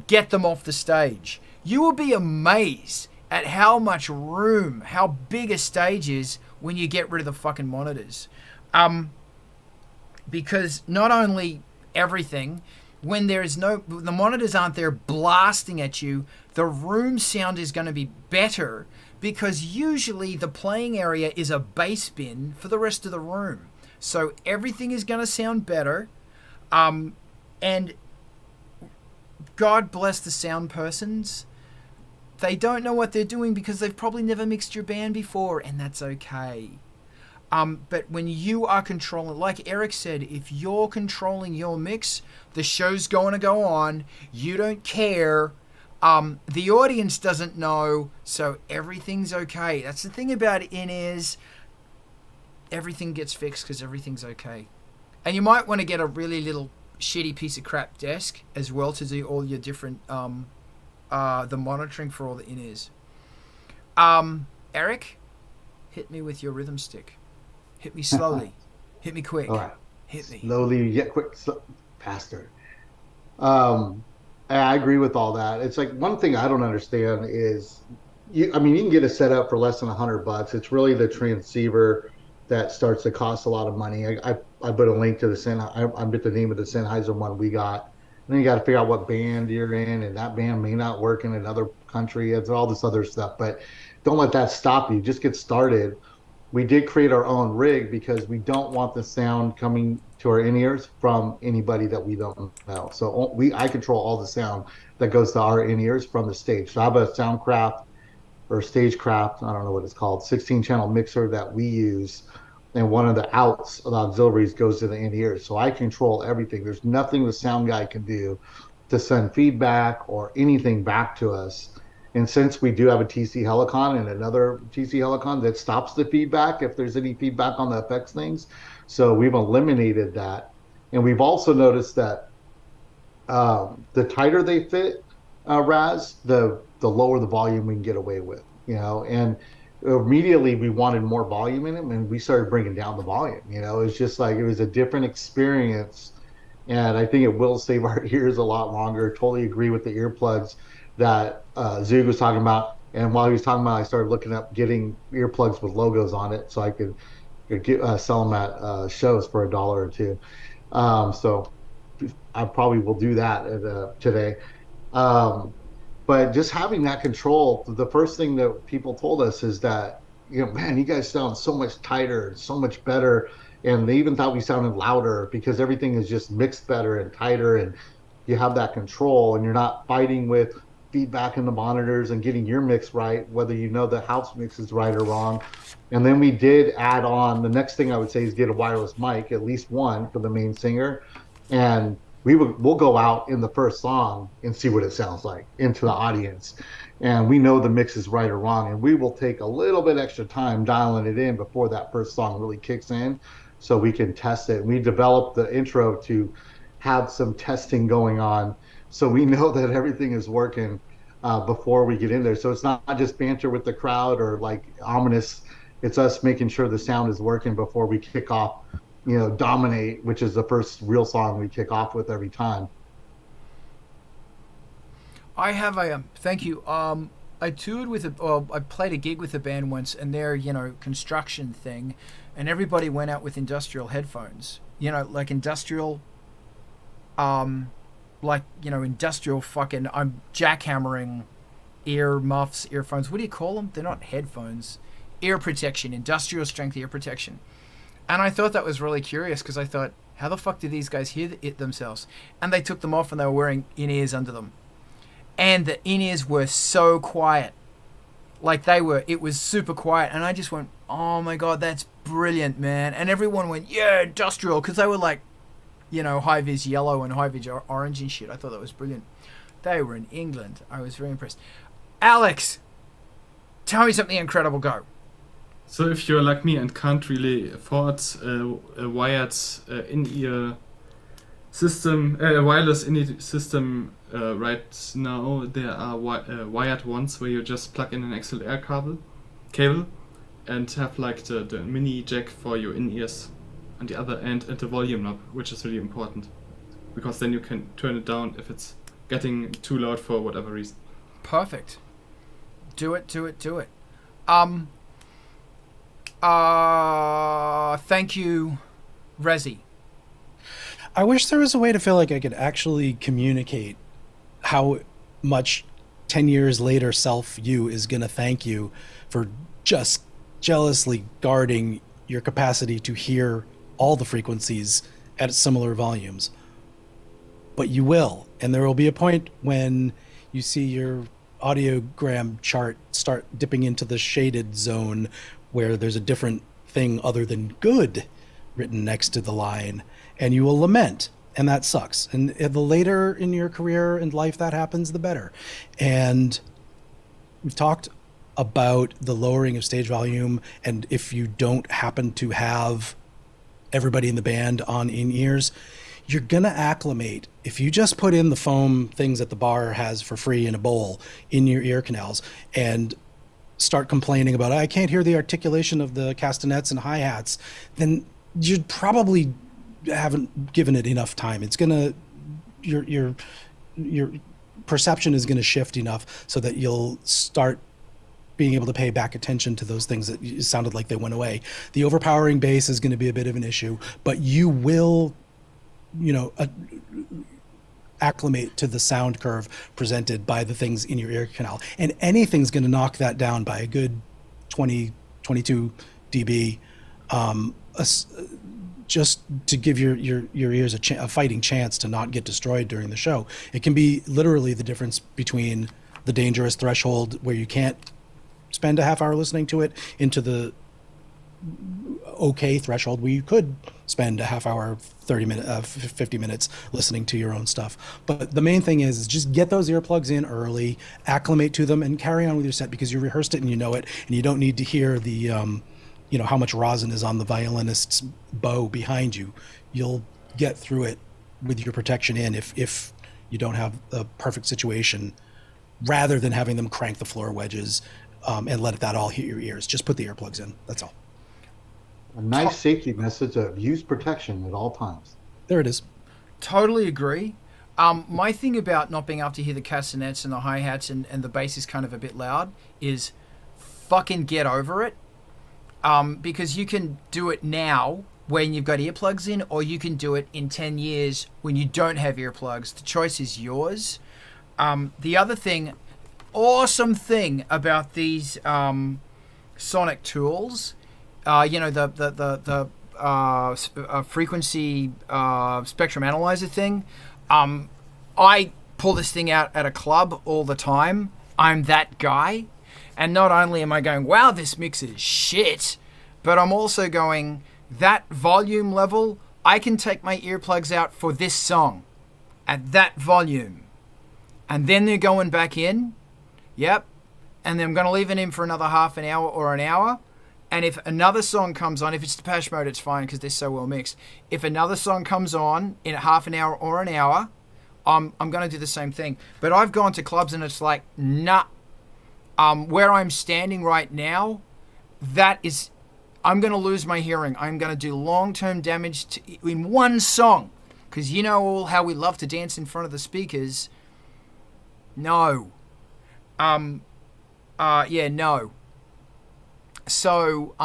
get them off the stage. You will be amazed at how much room, how big a stage is when you get rid of the fucking monitors. Because not only everything, when there is the monitors aren't there blasting at you, the room sound is going to be better, because usually the playing area is a bass bin for the rest of the room. So everything is going to sound better. And God bless the sound persons. They don't know what they're doing because they've probably never mixed your band before, and that's okay. But when you are controlling, like Eric said, if you're controlling your mix, the show's going to go on. You don't care. The audience doesn't know, so everything's okay. That's the thing about in-ears. Everything gets fixed because everything's okay. And you might want to get a really little shitty piece of crap desk as well to do all your different, the monitoring for all the in-ears. Eric, hit me with your rhythm stick. Hit me slowly. Hit me quick. All right. Hit me. Slowly, yet quick, faster. I agree with all that. It's like, one thing I don't understand is, you can get a setup for less than $100. It's really the transceiver that starts to cost a lot of money. I put a link to the I bet the name of the Sennheiser one we got. And then you got to figure out what band you're in, and that band may not work in another country. It's all this other stuff, but don't let that stop you. Just get started. We did create our own rig because we don't want the sound coming to our in-ears from anybody that we don't know. So I control all the sound that goes to our in-ears from the stage. So I have a Soundcraft or Stagecraft, I don't know what it's called, 16-channel mixer that we use, and one of the outs of the auxiliaries goes to the in-ears. So I control everything. There's nothing the sound guy can do to send feedback or anything back to us. And since we do have a TC Helicon and another TC Helicon that stops the feedback if there's any feedback on the effects things, so we've eliminated that. And we've also noticed that the tighter they fit, Raz, the lower the volume we can get away with, and immediately we wanted more volume in them, and we started bringing down the volume. It's just like, it was a different experience, and I think it will save our ears a lot longer. Totally agree with the earplugs that Zug was talking about, and while he was talking about, I started looking up getting earplugs with logos on it so I could sell them at shows for $1 or $2. So I probably will do that today. But just having that control, the first thing that people told us is that, man, you guys sound so much tighter, so much better. And they even thought we sounded louder because everything is just mixed better and tighter, and you have that control, and you're not fighting with feedback in the monitors and getting your mix right, whether the house mix is right or wrong. And then we did add on, the next thing I would say is get a wireless mic, at least one for the main singer. And we'll go out in the first song and see what it sounds like into the audience, and we know the mix is right or wrong, and we will take a little bit extra time dialing it in before that first song really kicks in, so we can test it. We developed the intro to have some testing going on, so we know that everything is working before we get in there. So it's not just banter with the crowd or like ominous. It's us making sure the sound is working before we kick off, Dominate, which is the first real song we kick off with every time. I have a thank you. I toured with I played a gig with a band once, and their construction thing, and everybody went out with industrial headphones. Like industrial, industrial fucking. I'm jackhammering ear muffs, earphones. What do you call them? They're not headphones. Ear protection, industrial strength ear protection. And I thought that was really curious because I thought, how the fuck do these guys hear it themselves? And they took them off and they were wearing in-ears under them. And the in-ears were so quiet. It was super quiet. And I just went, oh my God, that's brilliant, man. And everyone went, yeah, industrial. Because they were like, high-vis yellow and high-vis orange and shit. I thought that was brilliant. They were in England. I was very impressed. Alex, tell me something incredible. Go. So if you're like me and can't really afford a wired in-ear system, wireless in-ear system right now, there are wired ones where you just plug in an XLR cable and have like the mini jack for your in-ears on the other end and the volume knob, which is really important because then you can turn it down if it's getting too loud for whatever reason. Perfect. Do it. Thank you, Resi. I wish there was a way to feel like I could actually communicate how much 10 years later self you is going to thank you for just jealously guarding your capacity to hear all the frequencies at similar volumes. But you will, and there will be a point when you see your audiogram chart start dipping into the shaded zone where there's a different thing other than good written next to the line, and you will lament, and that sucks. And the later in your career and life that happens, the better. And we've talked about the lowering of stage volume, and if you don't happen to have everybody in the band on in-ears, you're gonna acclimate. If you just put in the foam things that the bar has for free in a bowl in your ear canals and start complaining about, I can't hear the articulation of the castanets and hi-hats, then you probably haven't given it enough time. It's gonna, your perception is gonna shift enough so that you'll start being able to pay back attention to those things that sounded like they went away. The overpowering bass is gonna be a bit of an issue, but you will, acclimate to the sound curve presented by the things in your ear canal, and anything's going to knock that down by a good 22 dB, just to give your ears a fighting chance to not get destroyed during the show. It can be literally the difference between the dangerous threshold where you can't spend a half hour listening to it into the okay threshold where you could spend a half hour, 50 minutes listening to your own stuff. But the main thing is just get those earplugs in early, acclimate to them, and carry on with your set because you rehearsed it and you know it, and you don't need to hear the, how much rosin is on the violinist's bow behind you. You'll get through it with your protection in if you don't have a perfect situation, rather than having them crank the floor wedges and let that all hit your ears. Just put the earplugs in. That's all. A nice safety message of use protection at all times. There it is. Totally agree. My thing about not being able to hear the castanets and the hi-hats and the bass is kind of a bit loud is fucking get over it. Because you can do it now when you've got earplugs in, or you can do it in 10 years when you don't have earplugs. The choice is yours. The other thing, awesome thing about these sonic tools, the frequency spectrum analyzer thing. I pull this thing out at a club all the time. I'm that guy. And not only am I going, wow, this mix is shit, but I'm also going, that volume level, I can take my earplugs out for this song. at that volume. And then they're going back in. Yep. And then I'm going to leave it in for another half an hour or an hour. And if another song comes on, if it's Depeche Mode, it's fine because they're so well mixed. If another song comes on in a half an hour or an hour, I'm going to do the same thing. But I've gone to clubs and it's like, nah. Where I'm standing right now, I'm going to lose my hearing. I'm going to do long-term damage in one song. Because you know all how we love to dance in front of the speakers. No. No. So,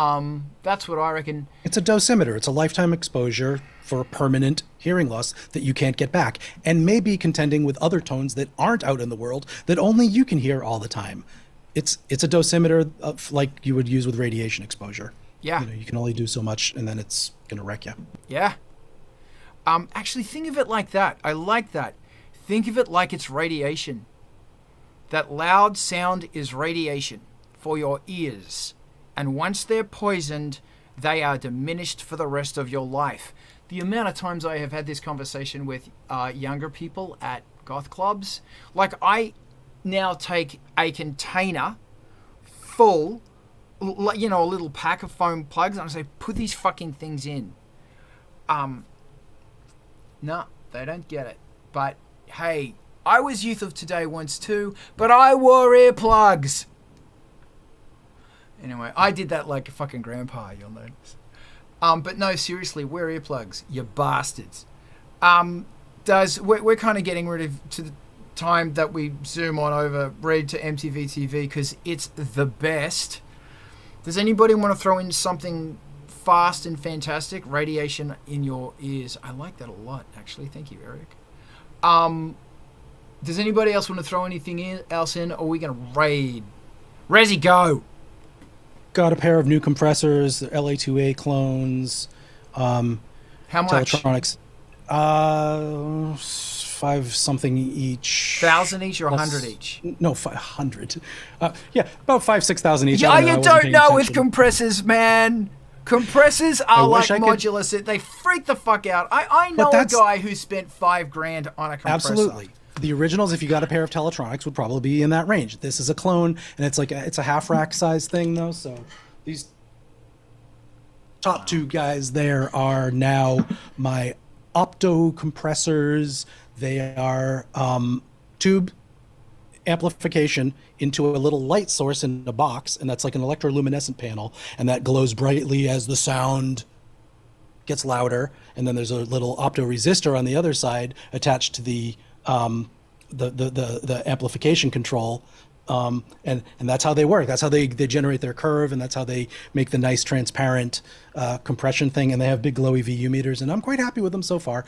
that's what I reckon. It's a dosimeter. It's a lifetime exposure for permanent hearing loss that you can't get back, and maybe contending with other tones that aren't out in the world that only you can hear all the time. It's a dosimeter of, like you would use with radiation exposure. Yeah. You know, you can only do so much, and then it's going to wreck you. Yeah. Actually, think of it like that. I like that. Think of it like it's radiation. That loud sound is radiation for your ears. And once they're poisoned, they are diminished for the rest of your life. The amount of times I have had this conversation with younger people at goth clubs, like I now take a container full, you know, a little pack of foam plugs, and I say, put these fucking things in. No, they don't get it. But hey, I was youth of today once too, but I wore earplugs. Anyway, I did that like a fucking grandpa, you'll notice. But no, seriously, wear earplugs, you bastards. We're kind of getting rid of to the time that we zoom on over Red to MTV TV because it's the best. Does anybody want to throw in something fast and fantastic? Radiation in your ears. I like that a lot, actually. Thank you, Eric. Does anybody else want to throw anything else in, or are we going to raid? Resi, go! Got a pair of new compressors, LA2A clones. How much? Teletronics. 5 something each. 1,000 each or 100 each? No, 500. Yeah, about 6,000 each. Yeah, you don't know with compressors, man. Compressors are like modulus. They freak the fuck out. I know a guy who spent $5,000 on a compressor. Absolutely. The originals, if you got a pair of Teletronics, would probably be in that range. This is a clone, and it's like it's a half rack size thing, though. So these top two guys there are now my opto compressors. They are tube amplification into a little light source in a box, and that's like an electroluminescent panel, and that glows brightly as the sound gets louder. And then there's a little opto resistor on the other side attached to the amplification control, and that's how they work. That's how they generate their curve, and that's how they make the nice transparent compression thing. And they have big glowy VU meters, and I'm quite happy with them so far.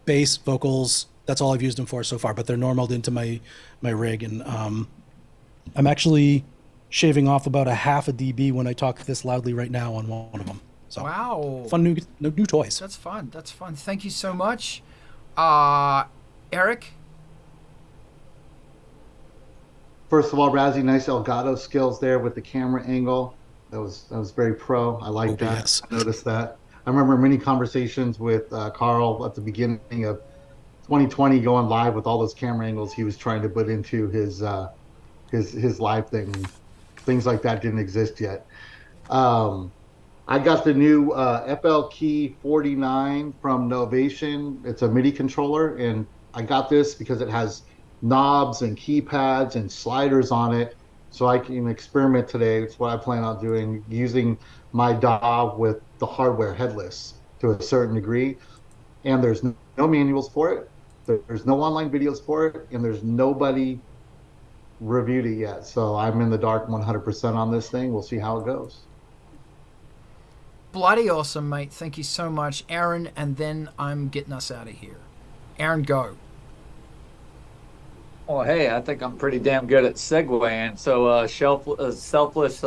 Bass, vocals, that's all I've used them for so far, but they're normaled into my rig, and I'm actually shaving off about a half a dB when I talk this loudly right now on one of them. So wow, fun new toys. That's fun. Thank you so much. Eric? First of all, Razzie, nice Elgato skills there with the camera angle. That was very pro. I like that. Yes. I noticed that. I remember many conversations with Carl at the beginning of 2020 going live with all those camera angles he was trying to put into his live thing. Things like that didn't exist yet. I got the new FL Key 49 from Novation. It's a MIDI controller, and I got this because it has knobs and keypads and sliders on it, so I can experiment today. It's what I plan on doing, using my DAW with the hardware headless to a certain degree. And there's no manuals for it. There's no online videos for it, and there's nobody reviewed it yet. So I'm in the dark 100% on this thing. We'll see how it goes. Bloody awesome, mate. Thank you so much, Aaron, and then I'm getting us out of here. Aaron, go. Well, hey, I think I'm pretty damn good at segueing. So, selfless,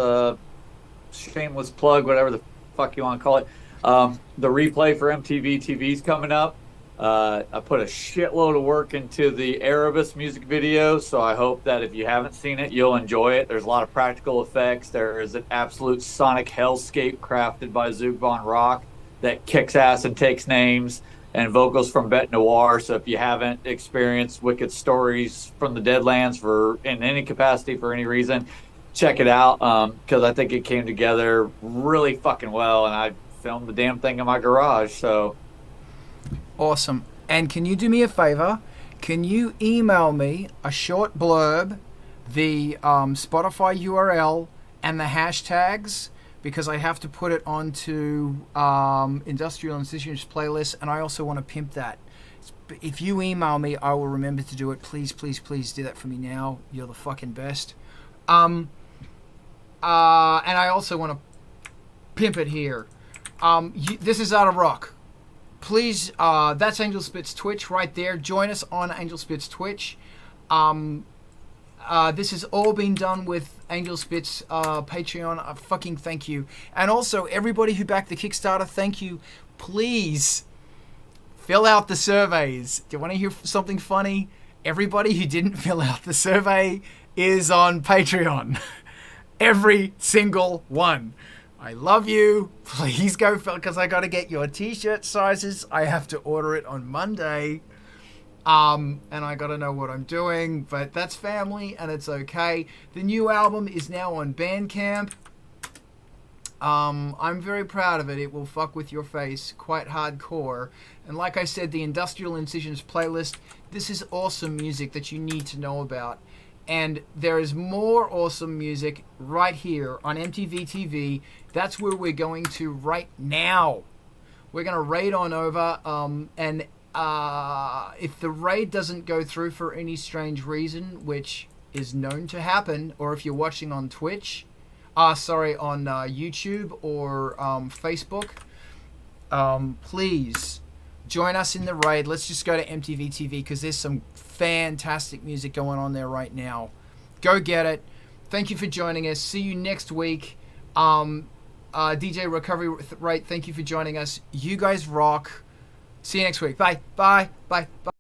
shameless plug, whatever the fuck you want to call it. The replay for MTV TV's coming up. I put a shitload of work into the Erebus music video, so I hope that if you haven't seen it, you'll enjoy it. There's a lot of practical effects. There is an absolute sonic hellscape crafted by Zug Von Rock that kicks ass and takes names. and vocals from Bet Noir. So if you haven't experienced Wicked Stories from the Deadlands in any capacity for any reason, check it out, because I think it came together really fucking well, and I filmed the damn thing in my garage. So Awesome. And can you do me a favor? Can you email me a short blurb, the Spotify URL, and the hashtags? Because I have to put it onto Industrial Incisions playlist, and I also want to pimp that. If you email me, I will remember to do it. Please, please, please do that for me now. You're the fucking best. And I also want to pimp it here. This is Art of Rock. Please, that's ANGELSPIT'S Twitch right there. Join us on ANGELSPIT'S Twitch. This has all been done with ANGELSPIT'S Patreon. Fucking thank you. And also, everybody who backed the Kickstarter, thank you. Please, fill out the surveys. Do you want to hear something funny? Everybody who didn't fill out the survey is on Patreon. Every single one. I love you. Please go fill, because I got to get your t-shirt sizes. I have to order it on Monday. And I got to know what I'm doing, but that's family and it's okay. The new album is now on BANDCAMP. I'm very proud of it. It will fuck with your face quite hardcore. And like I said, the Industrial Incisions playlist, this is awesome music that you need to know about. And there is more awesome music right here on MTV TV. That's where we're going to right now. We're going to raid on over. And if the raid doesn't go through for any strange reason, which is known to happen, or if you're watching on Twitch, on YouTube or Facebook, please join us in the raid. Let's just go to MTV TV because there's some fantastic music going on there right now. Go get it. Thank you for joining us. See you next week. DJ Recovery Rate, thank you for joining us. You guys rock. See you next week. Bye. Bye. Bye. Bye.